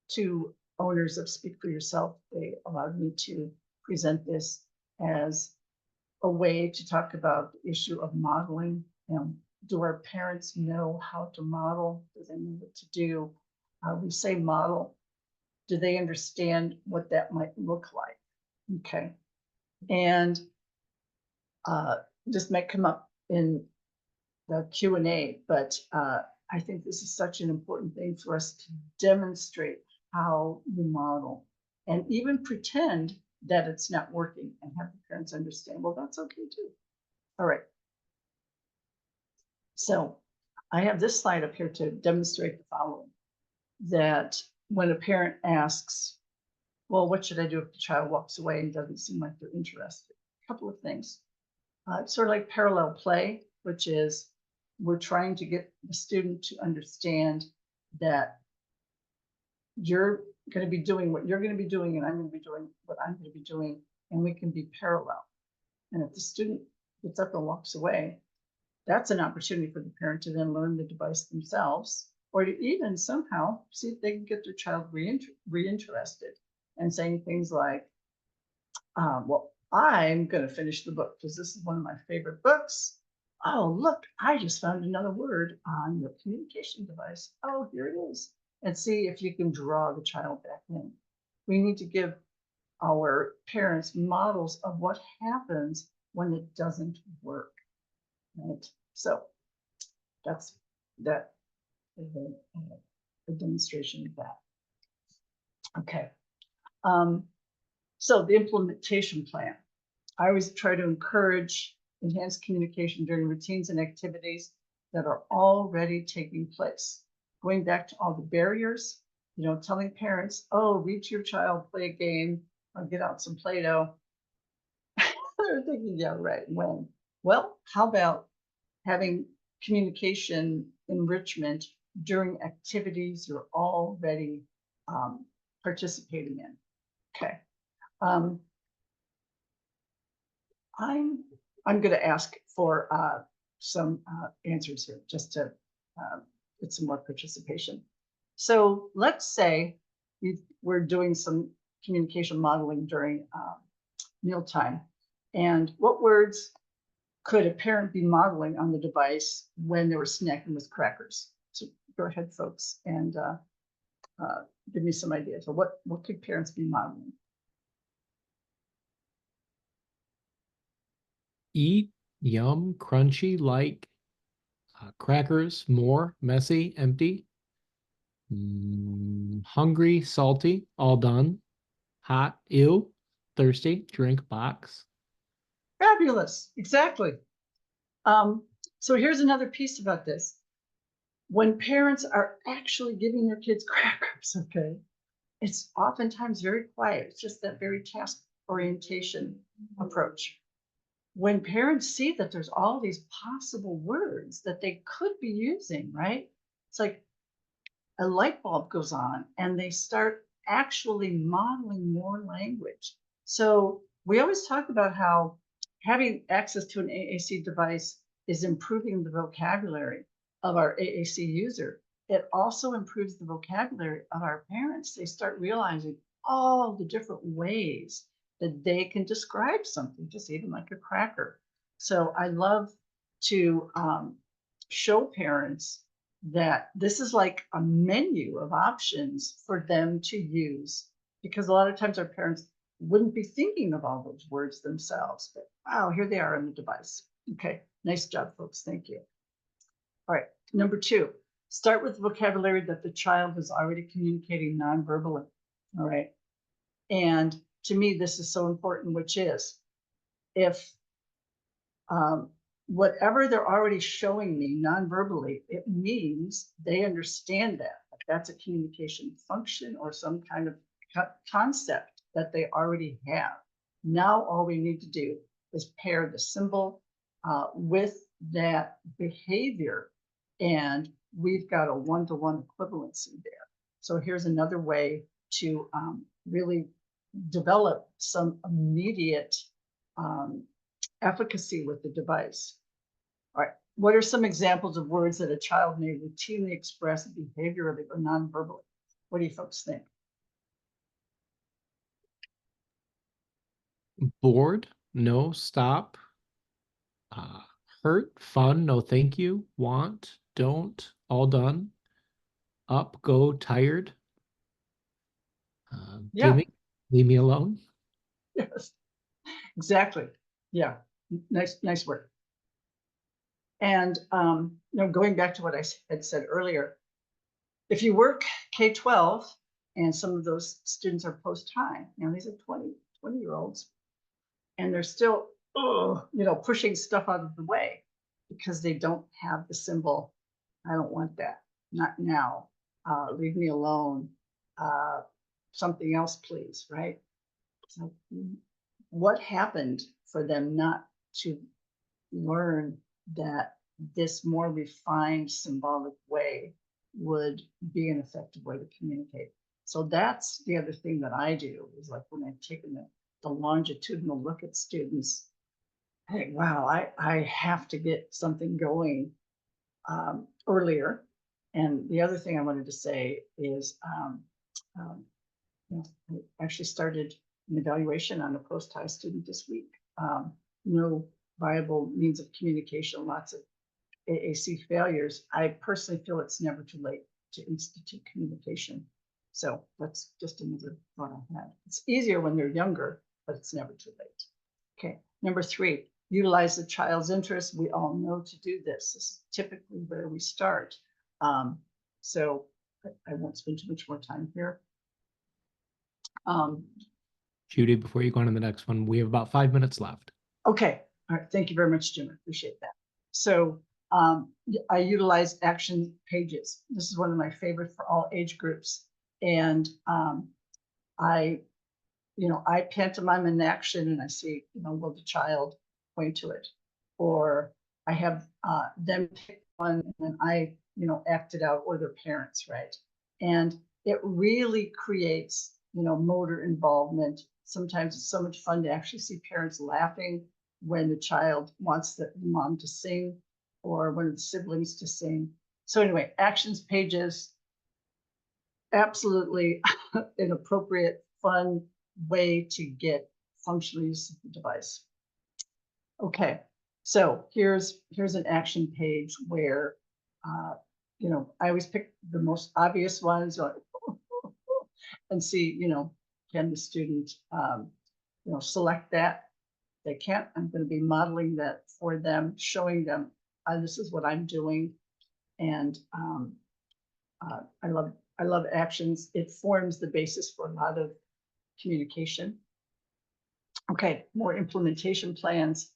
two owners of Speak for Yourself. They allowed me to present this as a way to talk about the issue of modeling. Do our parents know how to model? Do they know what to do? We say model. Do they understand what that might look like? Okay. And this might come up in the Q&A, but I think this is such an important thing for us to demonstrate how you model and even pretend that it's not working and have the parents understand, well, that's okay too. All right. So I have this slide up here to demonstrate the following, that when a parent asks, well, what should I do if the child walks away and doesn't seem like they're interested? A couple of things. It's sort of like parallel play, which is we're trying to get the student to understand that you're going to be doing what you're going to be doing, and I'm going to be doing what I'm going to be doing, and we can be parallel. And if the student gets up and walks away, that's an opportunity for the parent to then learn the device themselves, or to even somehow see if they can get their child reinterested and saying things like, well, I'm going to finish the book because this is one of my favorite books. Oh, look, I just found another word on your communication device. Oh, here it is. And see if you can draw the child back in. We need to give our parents models of what happens when it doesn't work. Right? So that's that is a demonstration of that. Okay. So the implementation plan. I always try to encourage enhanced communication during routines and activities that are already taking place. Going back to all the barriers, telling parents, oh, read to your child, play a game, or get out some Play-Doh. They're thinking, yeah, right, when? Well, how about having communication enrichment during activities you're already participating in? Okay. I'm going to ask for some answers here, just to get some more participation. So let's say we're doing some communication modeling during mealtime, and what words could a parent be modeling on the device when they were snacking with crackers? So go ahead, folks, and give me some ideas. So what could parents be modeling? Eat, yum, crunchy, like crackers, more, messy, empty, hungry, salty, all done, hot, ew, thirsty, drink, box. Fabulous, exactly. So here's another piece about this. When parents are actually giving their kids crackers, okay, it's oftentimes very quiet. It's just that very task orientation approach. When parents see that there's all these possible words that they could be using, right? It's like a light bulb goes on and they start actually modeling more language. So we always talk about how having access to an AAC device is improving the vocabulary of our AAC user. It also improves the vocabulary of our parents. They start realizing all the different ways that they can describe something, just even like a cracker. So I love to show parents that this is like a menu of options for them to use, because a lot of times our parents wouldn't be thinking of all those words themselves, but wow, here they are on the device. Okay, nice job, folks. Thank you. All right, number 2, start with vocabulary that the child is already communicating non-verbally. All right, and to me, this is so important, which is if whatever they're already showing me non-verbally, it means they understand that. That's a communication function or some kind of concept that they already have. Now all we need to do is pair the symbol with that behavior, and we've got a one-to-one equivalency there. So here's another way to really develop some immediate efficacy with the device. All right, what are some examples of words that a child may routinely express behaviorally or non-verbally? What do you folks think? Bored, no, stop. Hurt, fun, no thank you. Want, don't, all done. Up, go, tired. Yeah. Gimme, leave me alone. Yes, exactly. Yeah, nice work. And going back to what I had said earlier, if you work K-12 and some of those students are post-high, these are 20-year-olds, and they're still, pushing stuff out of the way because they don't have the symbol, I don't want that, not now, leave me alone, something else, please, right? So what happened for them not to learn that this more refined symbolic way would be an effective way to communicate? So that's the other thing that I do, is like when I've taken the longitudinal look at students, hey, wow, I have to get something going earlier. And the other thing I wanted to say is, I actually started an evaluation on a post-high student this week. No viable means of communication, lots of AAC failures. I personally feel it's never too late to institute communication. So that's just another thought I had. It's easier when they're younger, but it's never too late. Okay, number 3, utilize the child's interest. We all know to do this. This is typically where we start. So I won't spend too much more time here. Judy, before you go on to the next one, we have about 5 minutes left. Okay, all right, thank you very much, Jim, I appreciate that. So I utilize action pages. This is one of my favorite for all age groups. And I pantomime in action and I see, will the child point to it? Or I have them pick one and then I, act it out, or their parents, right? And it really creates, motor involvement. Sometimes it's so much fun to actually see parents laughing when the child wants the mom to sing or one of the siblings to sing. So anyway, actions pages, absolutely an appropriate, fun way to get functional use of the device. Okay, so here's an action page where, I always pick the most obvious ones and see, can the student, select that. They can't, I'm going to be modeling that for them, showing them this is what I'm doing. And I love actions. It forms the basis for a lot of communication. Okay, more implementation plans.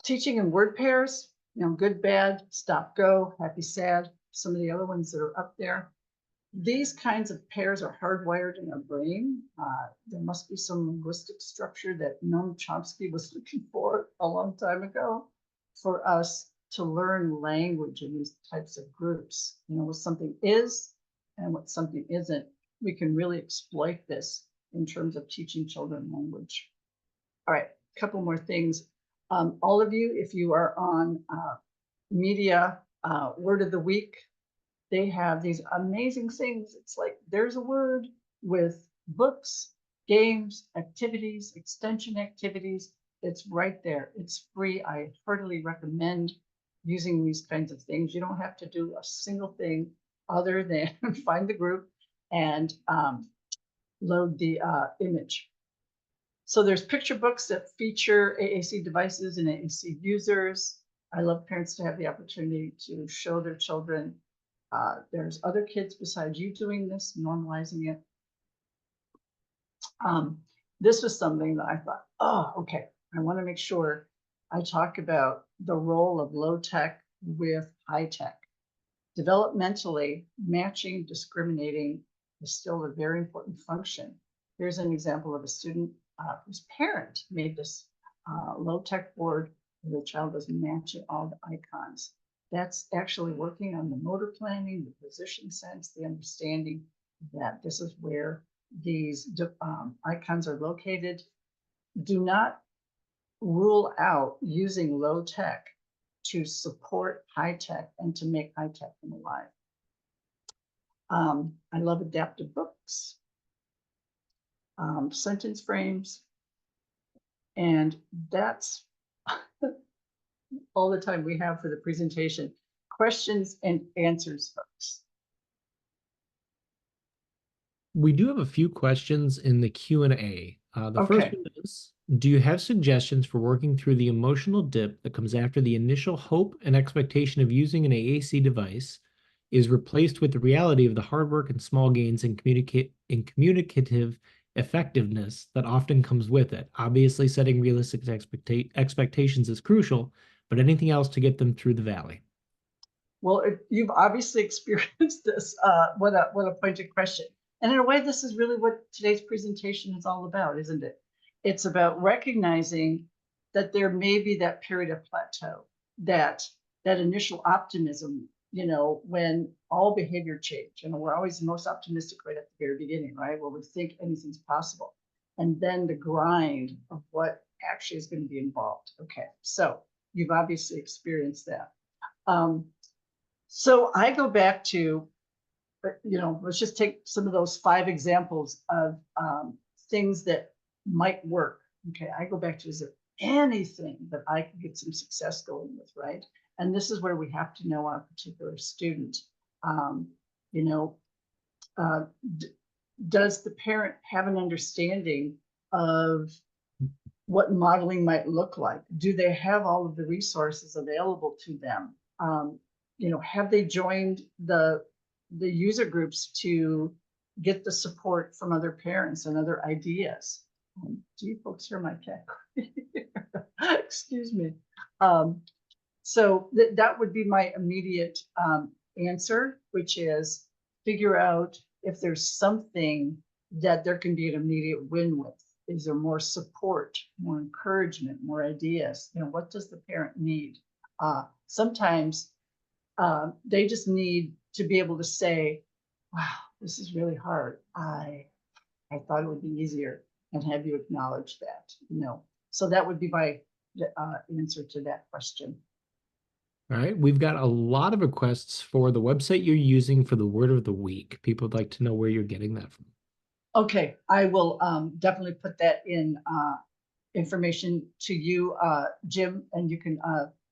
Teaching in word pairs, good, bad, stop, go, happy, sad, some of the other ones that are up there. These kinds of pairs are hardwired in our brain. There must be some linguistic structure that Noam Chomsky was looking for a long time ago for us to learn language in these types of groups. Something is, and what something isn't, we can really exploit this in terms of teaching children language. All right, a couple more things. All of you, if you are on media, word of the week, they have these amazing things. It's like there's a word with books, games, activities, extension activities. It's right there. It's free. I heartily recommend using these kinds of things. You don't have to do a single thing other than find the group and load the image. So there's picture books that feature AAC devices and AAC users. I love parents to have the opportunity to show their children. There's other kids besides you doing this, normalizing it. This was something that I thought, oh, okay, I want to make sure I talk about the role of low tech with high tech. Developmentally, matching, discriminating is still a very important function. Here's an example of a student whose parent made this low tech board where the child was matching all the icons. That's actually working on the motor planning, the position sense, the understanding that this is where these icons are located. Do not rule out using low tech to support high tech and to make high tech come alive. I love adaptive books, sentence frames, and that's all the time we have for the presentation. Questions and answers, folks. We do have a few questions in the Q&A. The first one is, do you have suggestions for working through the emotional dip that comes after the initial hope and expectation of using an AAC device is replaced with the reality of the hard work and small gains in communicative effectiveness that often comes with it? Obviously, setting realistic expectations is crucial, but anything else to get them through the valley? Well, you've obviously experienced this. What a pointed question. And in a way, this is really what today's presentation is all about, isn't it? It's about recognizing that there may be that period of plateau, that initial optimism, when all behavior change, we're always most optimistic right at the very beginning, right? Where we think anything's possible. And then the grind of what actually is going to be involved. Okay, so you've obviously experienced that. So I go back to, let's just take some of those 5 examples of things that might work. Okay, I go back to, is there anything that I can get some success going with, right? And this is where we have to know our particular student. Does the parent have an understanding of what modeling might look like? Do they have all of the resources available to them? Have they joined the user groups to get the support from other parents and other ideas? Do you folks hear my cat? Excuse me. So that would be my immediate answer, which is figure out if there's something that there can be an immediate win with. Is there more support, more encouragement, more ideas? What does the parent need? Sometimes they just need to be able to say, wow, this is really hard. I thought it would be easier, and have you acknowledge that? So that would be my answer to that question. All right, we've got a lot of requests for the website you're using for the word of the week. People would like to know where you're getting that from. Okay, I will definitely put that in information to you, Jim, and you can,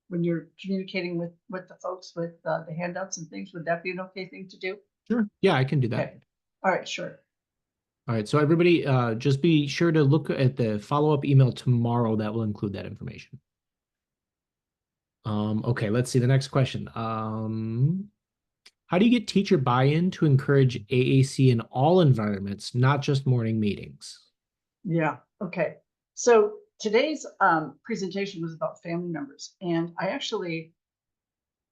when you're communicating with the folks with the handouts and things, would that be an okay thing to do? Sure. Yeah, I can do that. Okay. All right, sure. All right, so everybody just be sure to look at the follow-up email tomorrow. That will include that information. Okay, let's see the next question. How do you get teacher buy-in to encourage AAC in all environments, not just morning meetings? Yeah, okay. So today's presentation was about family members, and I actually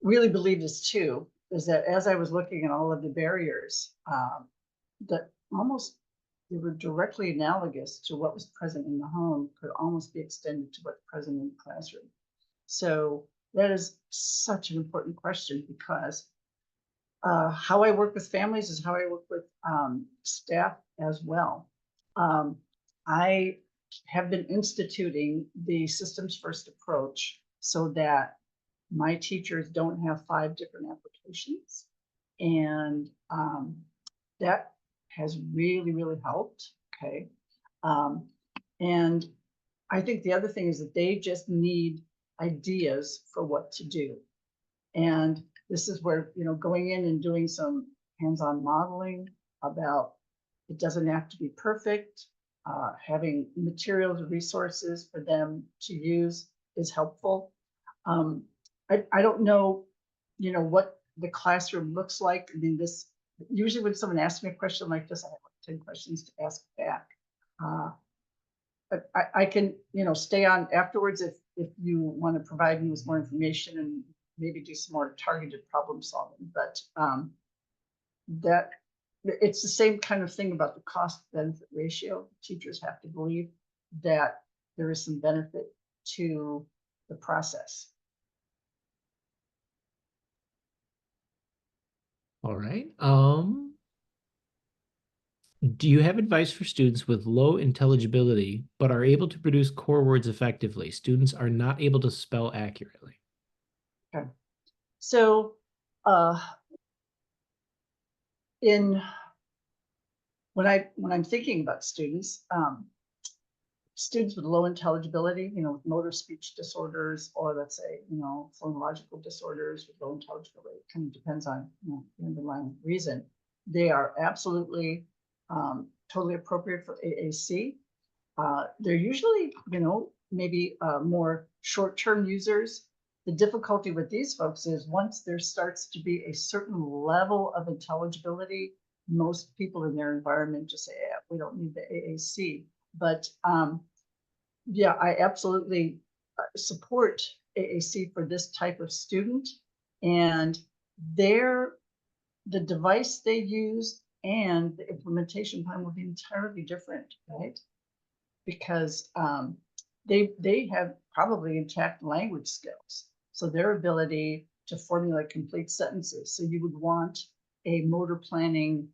really believe this too, is that as I was looking at all of the barriers, that almost they were directly analogous to what was present in the home could almost be extended to what's present in the classroom. So that is such an important question, because How I work with families is how I work with staff as well. I have been instituting the systems first approach so that my teachers don't have 5 different applications. And that has really, really helped. Okay. And I think the other thing is that they just need ideas for what to do. And this is where, going in and doing some hands-on modeling about it doesn't have to be perfect. Having materials and resources for them to use is helpful. I don't know, what the classroom looks like. I mean, this usually when someone asks me a question like this, I have like 10 questions to ask back. But I can, stay on afterwards if you want to provide me with more information and maybe do some more targeted problem solving. But that it's the same kind of thing about the cost benefit ratio. Teachers have to believe that there is some benefit to the process. All right. Do you have advice for students with low intelligibility but are able to produce core words effectively? Students are not able to spell accurately. Okay. So when I'm thinking about students, students with low intelligibility, with motor speech disorders, or let's say, phonological disorders with low intelligibility, it kind of depends on the underlying reason. They are absolutely totally appropriate for AAC. They're usually, maybe more short-term users. The difficulty with these folks is once there starts to be a certain level of intelligibility, most people in their environment just say, yeah, we don't need the AAC. But yeah, I absolutely support AAC for this type of student. And the device they use and the implementation plan will be entirely different, right? Because they have probably intact language skills. So their ability to formulate complete sentences. So you would want a motor planning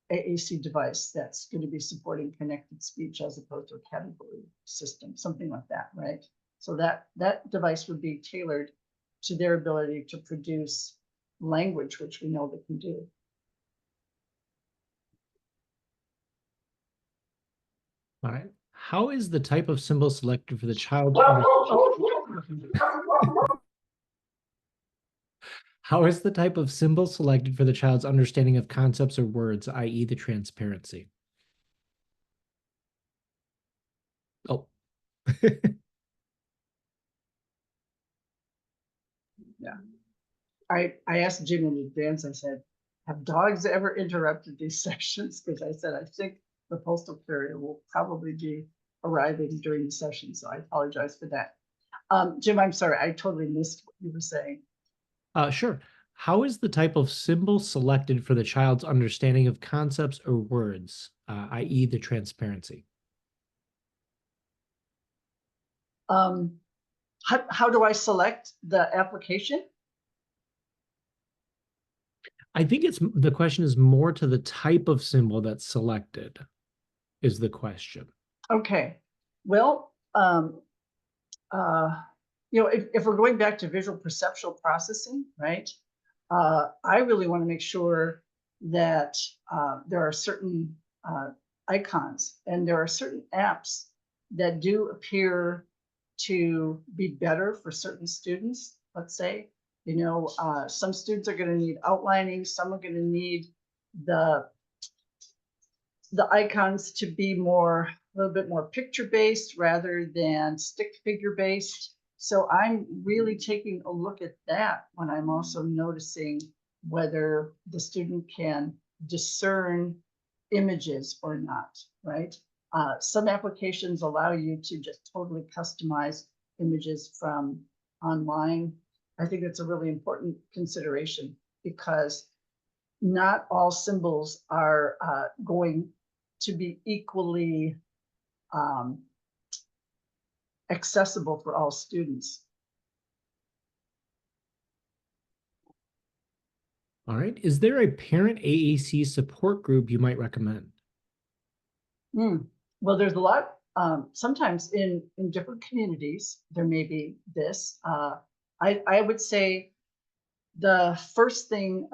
AAC device that's going to be supporting connected speech as opposed to a category system, something like that, right? So that device would be tailored to their ability to produce language, which we know they can do. All right. How is the type of symbol selected for the child? How is the type of symbol selected for the child's understanding of concepts or words, i.e. the transparency? Oh. Yeah. I asked Jim in advance, I said, have dogs ever interrupted these sessions? Because I said, I think the postal carrier will probably be arriving during the session. So I apologize for that. Jim, I'm sorry, I totally missed what you were saying. Sure. How is the type of symbol selected for the child's understanding of concepts or words, i.e. the transparency? How do I select the application? I think the question is more to the type of symbol that's selected is the question. Okay. Well, if we're going back to visual perceptual processing, right? I really want to make sure that there are certain icons and there are certain apps that do appear to be better for certain students. Let's say, some students are going to need outlining, some are going to need the icons to be a little bit more picture based rather than stick figure based. So I'm really taking a look at that when I'm also noticing whether the student can discern images or not, right? Some applications allow you to just totally customize images from online. I think that's a really important consideration because not all symbols are going to be equally accessible for all students. All right. Is there a parent AAC support group you might recommend? Well, there's a lot. Sometimes in different communities, there may be this. I would say the first thing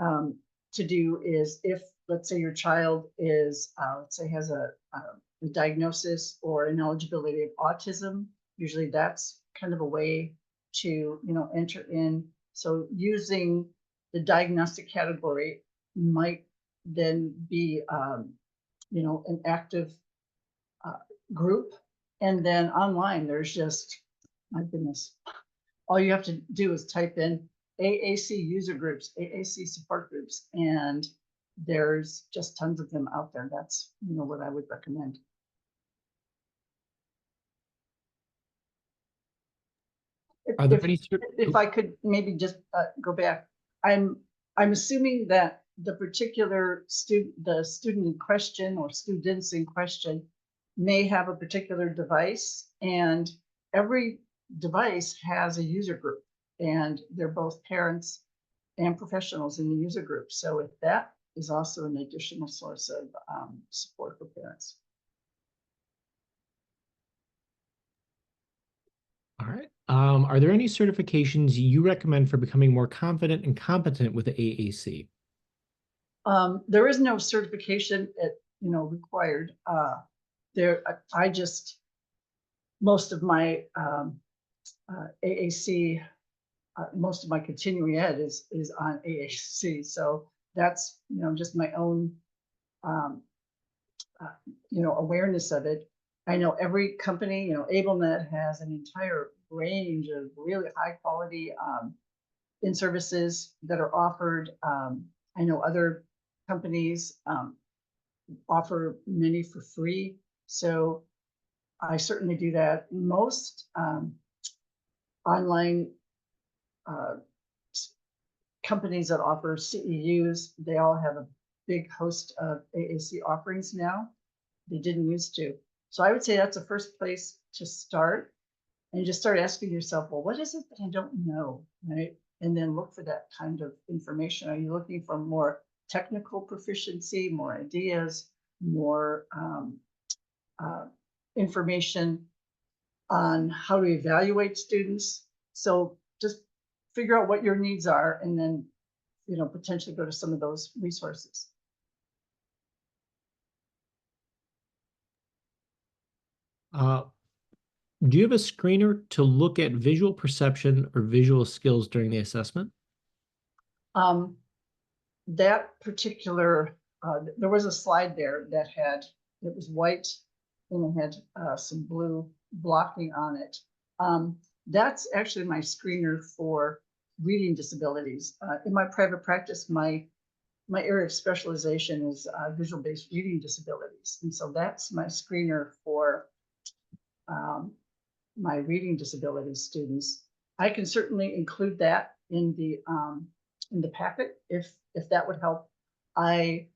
to do is if, let's say, your child is, let's say, has a diagnosis or an eligibility of autism, usually that's kind of a way to, enter in. So using the diagnostic category might then be, an active group. And then online, there's just, my goodness, all you have to do is type in AAC user groups, AAC support groups, and there's just tons of them out there. That's, what I would recommend. Are there any If I could maybe just go back, I'm assuming that the particular student in question or students in question may have a particular device, and every device has a user group, and they're both parents and professionals in the user group. So if that is also an additional source of support for parents. All right. Are there any certifications you recommend for becoming more confident and competent with the AAC? There is no certification required. I just, most of my AAC, most of my continuing ed is on AAC. So that's, just my own, awareness of it. I know every company, AbleNet has an entire range of really high quality in-services that are offered. I know other companies offer many for free. So I certainly do that. Most online companies that offer CEUs, they all have a big host of AAC offerings now. They didn't used to. So I would say that's the first place to start, and just start asking yourself, well, what is it that I don't know, right? And then look for that kind of information. Are you looking for more technical proficiency, more ideas, more information on how to evaluate students? So just figure out what your needs are, and then, potentially go to some of those resources. Do you have a screener to look at visual perception or visual skills during the assessment? That particular, there was a slide there that it was white and it had some blue blocking on it. That's actually my screener for reading disabilities. In my private practice, my area of specialization is visual-based reading disabilities. And so that's my screener for my reading disability students. I can certainly include that in the packet if that would help. I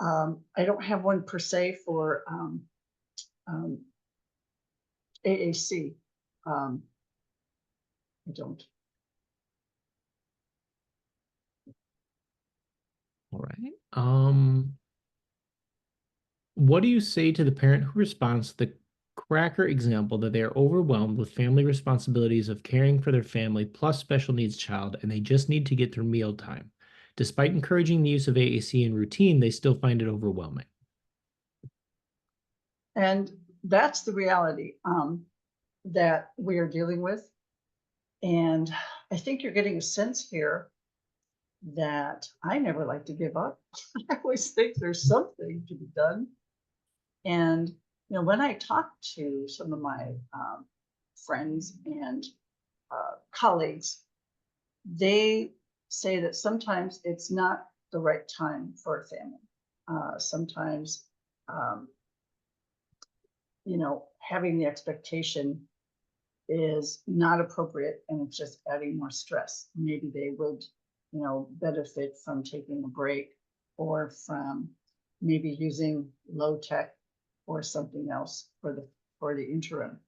don't have one per se for AAC. I don't. All right. What do you say to the parent who responds to the cracker example that they are overwhelmed with family responsibilities of caring for their family plus special needs child, and they just need to get through mealtime? Despite encouraging the use of AAC in routine, they still find it overwhelming. And that's the reality that we are dealing with. And I think you're getting a sense here that I never like to give up. I always think there's something to be done. And, when I talk to some of my friends and colleagues, they say that sometimes it's not the right time for a family. Sometimes, having the expectation is not appropriate, and it's just adding more stress. Maybe they would, benefit from taking a break, or from maybe using low tech or something else for the interim.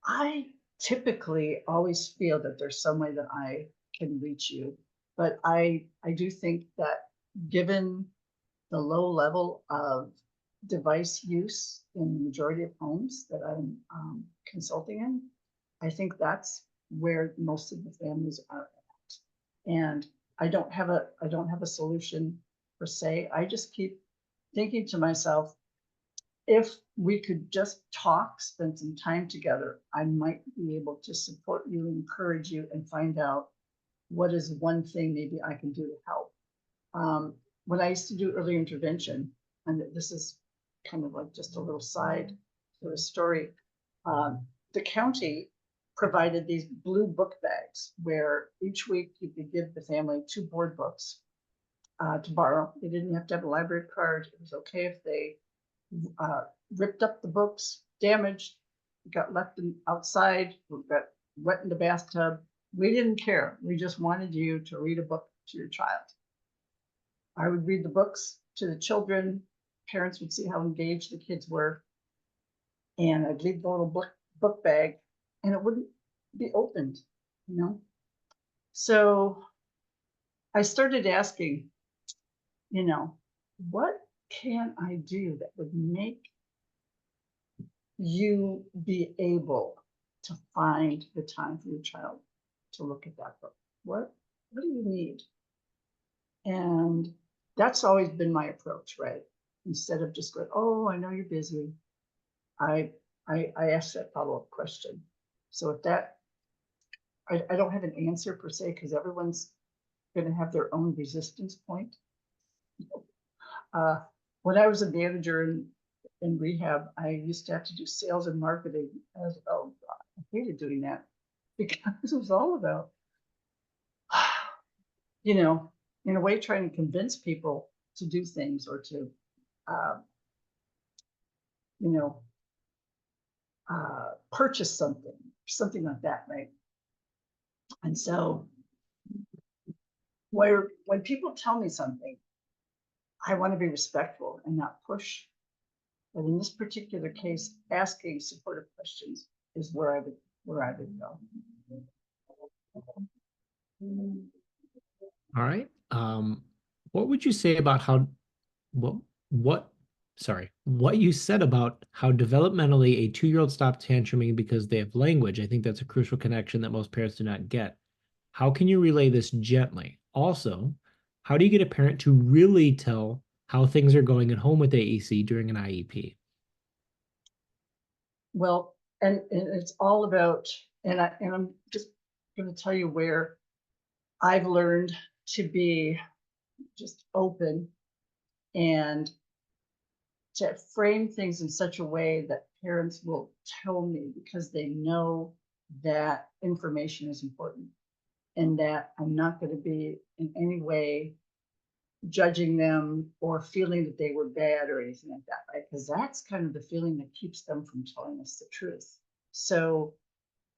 I typically always feel that there's some way that I can reach you, But I do think that given the low level of device use in the majority of homes that I'm consulting in, I think that's where most of the families are at. And I don't have a solution per se. I just keep thinking to myself, if we could just talk, spend some time together, I might be able to support you, encourage you, and find out what is one thing maybe I can do to help. When I used to do early intervention, and this is kind of like just a little side to the story, the county provided these blue book bags where each week you could give the family 2 board books to borrow. They didn't have to have a library card. It was okay if they ripped up the books, damaged, got left outside, got wet in the bathtub. We didn't care. We just wanted you to read a book to your child. I would read the books to the children. Parents would see how engaged the kids were. And I'd leave the little book bag and it wouldn't be opened, you know? So I started asking, you know, what can I do that would make you be able to find the time for your child to look at that book? What do you need? And that's always been my approach, right? Instead of just going, oh, I know you're busy. I ask that follow-up question. So if that, I don't have an answer per se, because everyone's going to have their own resistance point. When I was a manager in rehab, I used to have to do sales and marketing. Oh God, I hated doing that because it was all about, you know, in a way, trying to convince people to do things or to, you know, purchase something like that, right? And so when people tell me something, I want to be respectful and not push. But in this particular case, asking supportive questions is where I would go. All right. What would you say about what you said about how developmentally a 2-year-old stopped tantruming because they have language? I think that's a crucial connection that most parents do not get. How can you relay this gently? Also, how do you get a parent to really tell how things are going at home with AAC during an IEP? Well, and it's all about, and I'm just going to tell you where I've learned to be just open and to frame things in such a way that parents will tell me because they know that information is important and that I'm not going to be in any way judging them or feeling that they were bad or anything like that, right? Because that's kind of the feeling that keeps them from telling us the truth. So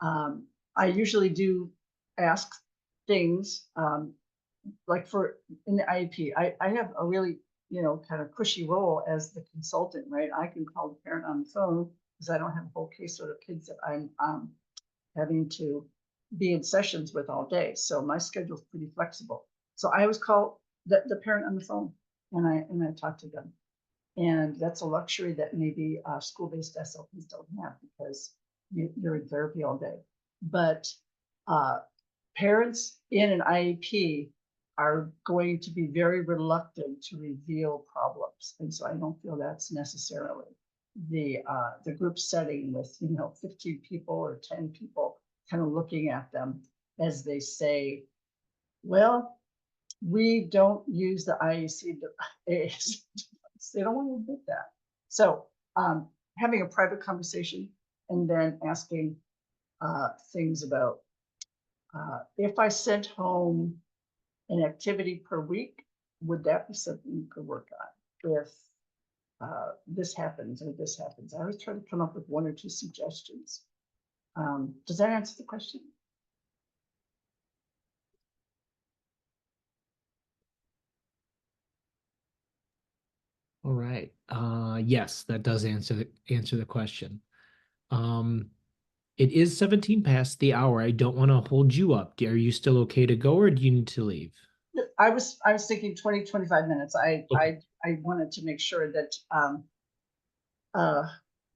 I usually do ask things like for in the IEP, I have a really, you know, kind of cushy role as the consultant, right? I can call the parent on the phone because I don't have a whole caseload of kids that I'm having to be in sessions with all day. So my schedule is pretty flexible. So I always call the parent on the phone and I talk to them. And that's a luxury that maybe school-based SLPs don't have because you're in therapy all day. But parents in an IEP are going to be very reluctant to reveal problems. And so I don't feel that's necessarily the group setting with, you know, 15 people or 10 people kind of looking at them as they say, well, we don't use the IAC device. They don't want to admit that. So having a private conversation and then asking things about if I sent home an activity per week, would that be something you could work on? If this happens or this happens, I always try to come up with 1 or 2 suggestions. Does that answer the question? All right. Yes, that does answer the question. It is 17 past the hour. I don't want to hold you up. Are you still okay to go or do you need to leave? I was thinking 20, 25 minutes. Okay. I wanted to make sure that uh,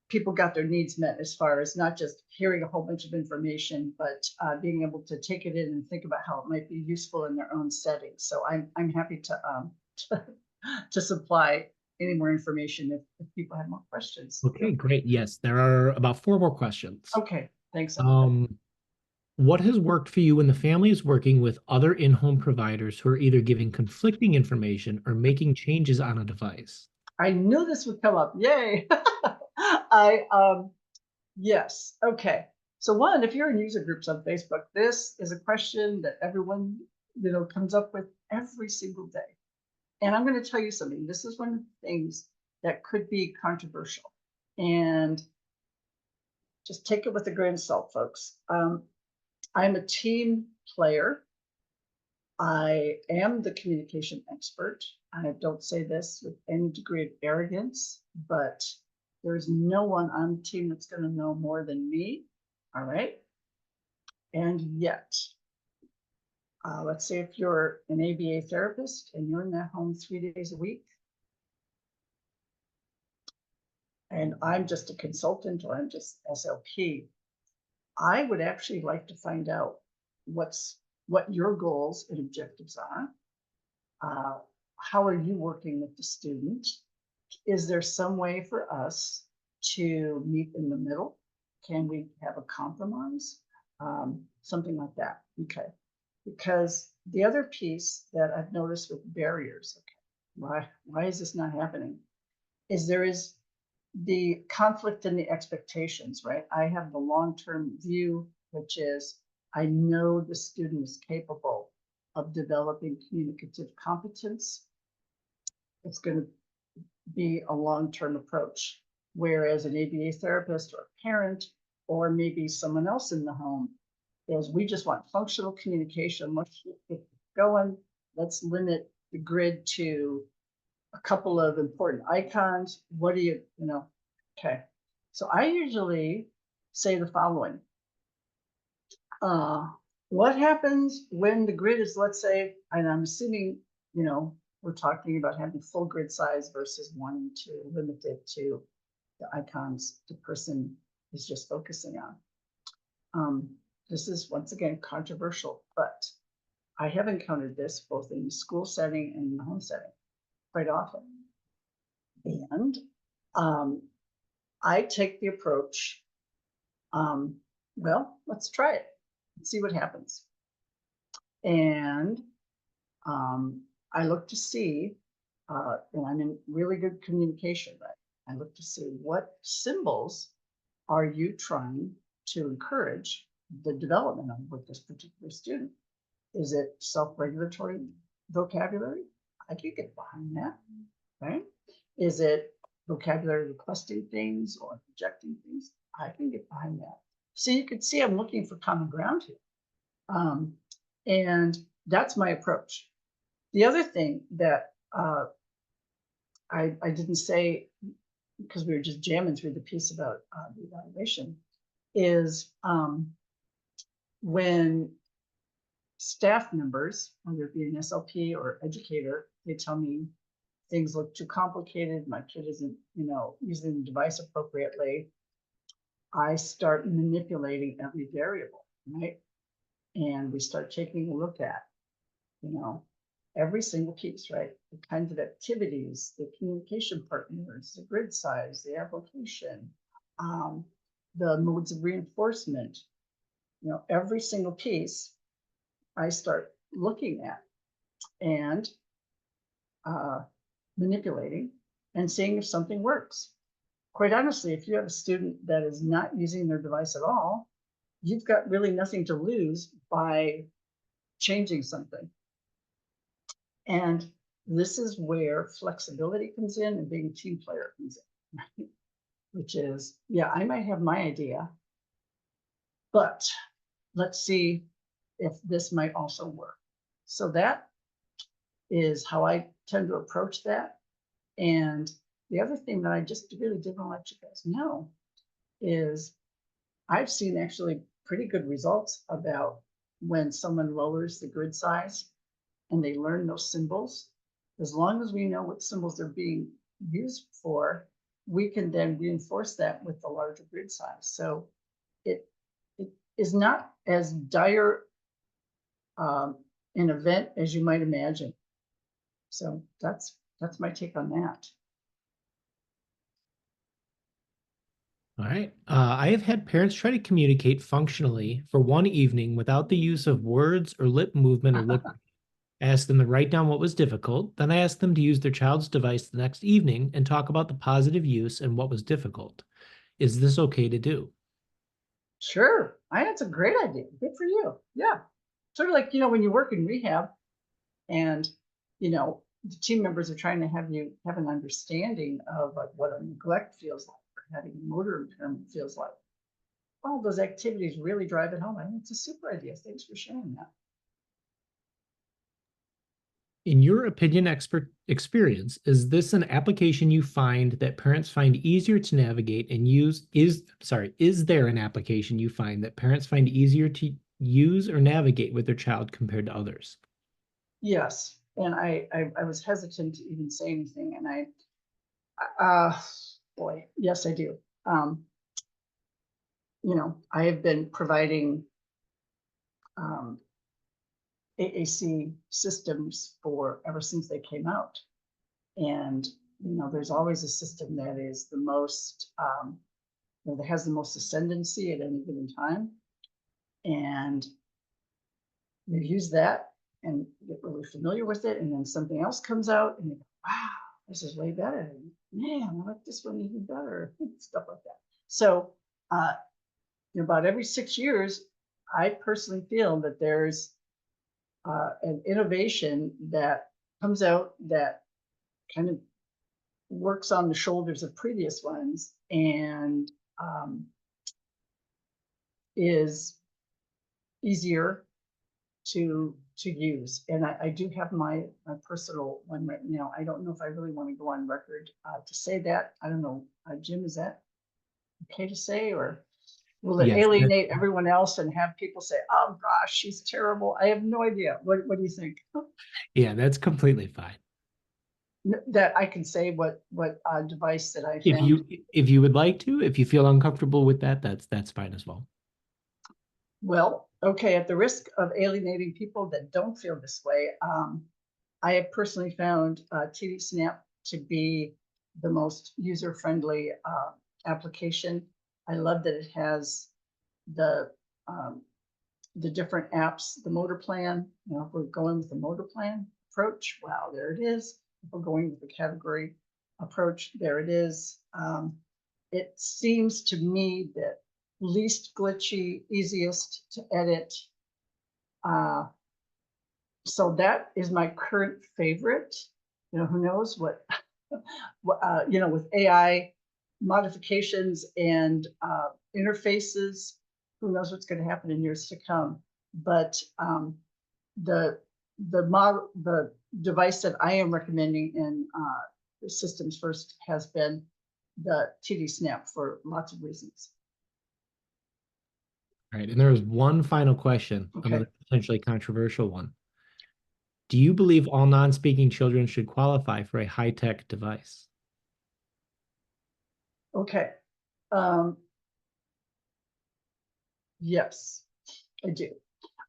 people got their needs met as far as not just hearing a whole bunch of information, but being able to take it in and think about how it might be useful in their own setting. So I'm happy to supply any more information if people have more questions. Okay, great. Yes, there are about 4 more questions. Okay, thanks, everybody. Um, what has worked for you when the family is working with other in-home providers who are either giving conflicting information or making changes on a device? I knew this would come up. Yay. Yes. Okay. So one, if you're in user groups on Facebook, this is a question that everyone, comes up with every single day. And I'm going to tell you something. This is one of the things that could be controversial. And just take it with a grain of salt, folks. I'm a team player. I am the communication expert. I don't say this with any degree of arrogance, but there's no one on the team that's going to know more than me. All right. And yet, let's say if you're an ABA therapist and you're in that home 3 days a week, and I'm just a consultant or I'm just SLP, I would actually like to find out what your goals and objectives are. How are you working with the student? Is there some way for us to meet in the middle? Can we have a compromise? Something like that. Okay. Because the other piece that I've noticed with barriers, okay, why is this not happening? Is there is the conflict in the expectations, right? I have the long-term view, which is I know the student is capable of developing communicative competence. It's going to be a long-term approach. Whereas an ABA therapist or a parent, or maybe someone else in the home, is we just want functional communication. Let's get going. Let's limit the grid to a couple of important icons. What do you know? Okay. So I usually say the following. What happens when the grid is, let's say, and I'm assuming, we're talking about having full grid size versus wanting to limit it to the icons the person is just focusing on. This is once again controversial, but I have encountered this both in the school setting and in the home setting quite often. And I take the approach, well, let's try it and see what happens. And I look to see, and I'm in really good communication, right? I look to see what symbols are you trying to encourage the development of with this particular student? Is it self-regulatory vocabulary? I can get behind that, right? Is it vocabulary requesting things or rejecting things? I can get behind that. So you can see I'm looking for common ground here. And that's my approach. The other thing that I didn't say, because we were just jamming through the piece about the evaluation, is when staff members, whether it be an SLP or educator, they tell me things look too complicated, my kid isn't, using the device appropriately, I start manipulating every variable, right? And we start taking a look at, every single piece, right? The kinds of activities, the communication partners, the grid size, the application, the modes of reinforcement, every single piece I start looking at and manipulating and seeing if something works. Quite honestly, if you have a student that is not using their device at all, you've got really nothing to lose by changing something. And this is where flexibility comes in and being a team player comes in, right? Which is, yeah, I might have my idea, but let's see if this might also work. So that is how I tend to approach that. And the other thing that I just really didn't let you guys know is I've seen actually pretty good results about when someone lowers the grid size and they learn those symbols, as long as we know what symbols they're being used for, we can then reinforce that with the larger grid size. So it is not as dire an event as you might imagine. So that's my take on that. All right. I have had parents try to communicate functionally for one evening without the use of words or lip movement or lip. I asked them to write down what was difficult. Then I asked them to use their child's device the next evening and talk about the positive use and what was difficult. Is this okay to do? Sure, I that's a great idea. Good for you. Yeah, sort of like when you work in rehab, and the team members are trying to have you have an understanding of like what a neglect feels like, or having a motor impairment feels like. All those activities really drive it home. I think it's a super idea. Thanks for sharing that. In your opinion, experience, is this an application you find that parents find easier to navigate and use? Is there an application you find that parents find easier to use or navigate with their child compared to others? Yes, and I was hesitant to even say anything, and boy, yes, I do. I have been providing AAC systems for ever since they came out. And, there's always a system that is the most, that has the most ascendancy at any given time. And you use that and get really familiar with it. And then something else comes out and you go, wow, this is way better. Man, I like this one even better. Stuff like that. So, about every 6 years, I personally feel that there's an innovation that comes out that kind of works on the shoulders of previous ones and is easier to use. And I do have my personal one right now. I don't know if I really want to go on record to say that. I don't know, Jim, is that okay to say, or will it Yes. alienate everyone else and have people say, oh gosh, she's terrible? I have no idea. What do you think? Yeah, that's completely fine. That I can say what device that I If found. you would like to, if you feel uncomfortable with that, that's fine as well. Well, okay, at the risk of alienating people that don't feel this way, I have personally found TD Snap to be the most user-friendly application. I love that it has the different apps, the motor plan. If we're going with the motor plan approach, wow, there it is. If we're going with the category approach, there it is. It seems to me that least glitchy, easiest to edit. So that is my current favorite. Who knows what, with AI modifications and interfaces, who knows what's going to happen in years to come. But the device that I am recommending in Systems First has been the TD Snap for lots of reasons. All right. And there is one final question, Okay. another potentially controversial one. Do you believe all non-speaking children should qualify for a high-tech device? Okay. Yes, I do.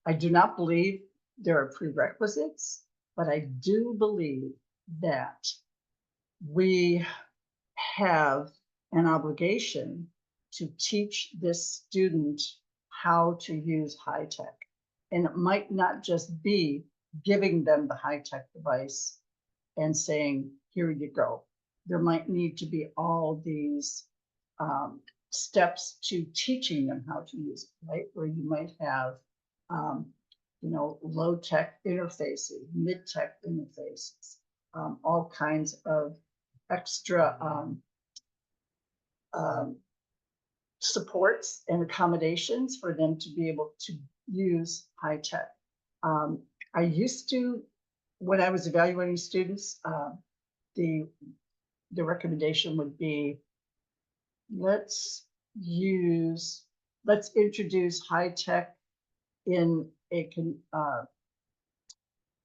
I do not believe there are prerequisites, but I do believe that we have an obligation to teach this student how to use high tech. And it might not just be giving them the high tech device and saying, here you go. There might need to be all these steps to teaching them how to use it, right? Where you might have, low tech interfaces, mid tech interfaces, all kinds of extra supports and accommodations for them to be able to use high tech. I used to, when I was evaluating students, the recommendation would be, let's introduce high tech in a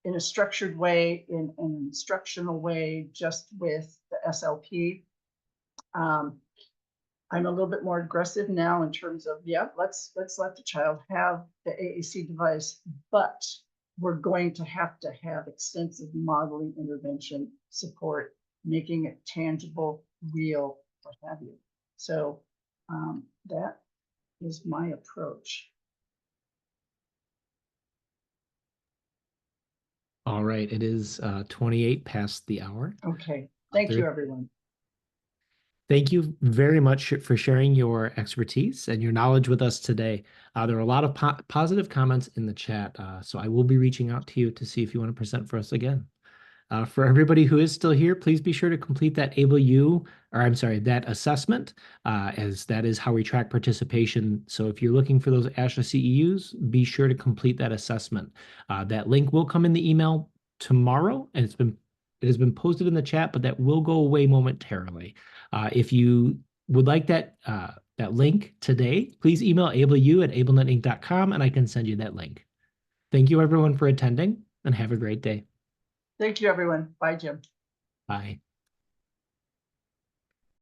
in a structured way, in an instructional way, just with the SLP. I'm a little bit more aggressive now in terms of, yeah, let's let the child have the AAC device, but we're going to have extensive modeling, intervention, support, making it tangible, real, what have you. So that is my approach. All right, it is 28 past the hour. Okay, thank you, everyone. Thank you very much for sharing your expertise and your knowledge with us today. There are a lot of positive comments in the chat, so I will be reaching out to you to see if you want to present for us again. For everybody who is still here, please be sure to complete that that assessment, as that is how we track participation. So if you're looking for those ASHA CEUs, be sure to complete that assessment. That link will come in the email tomorrow, and it has been posted in the chat, but that will go away momentarily. If you would like that link today, please email ableU@ablenetinc.com and I can send you that link. Thank you everyone for attending and have a great day. Thank you, everyone. Bye, Jim. Bye.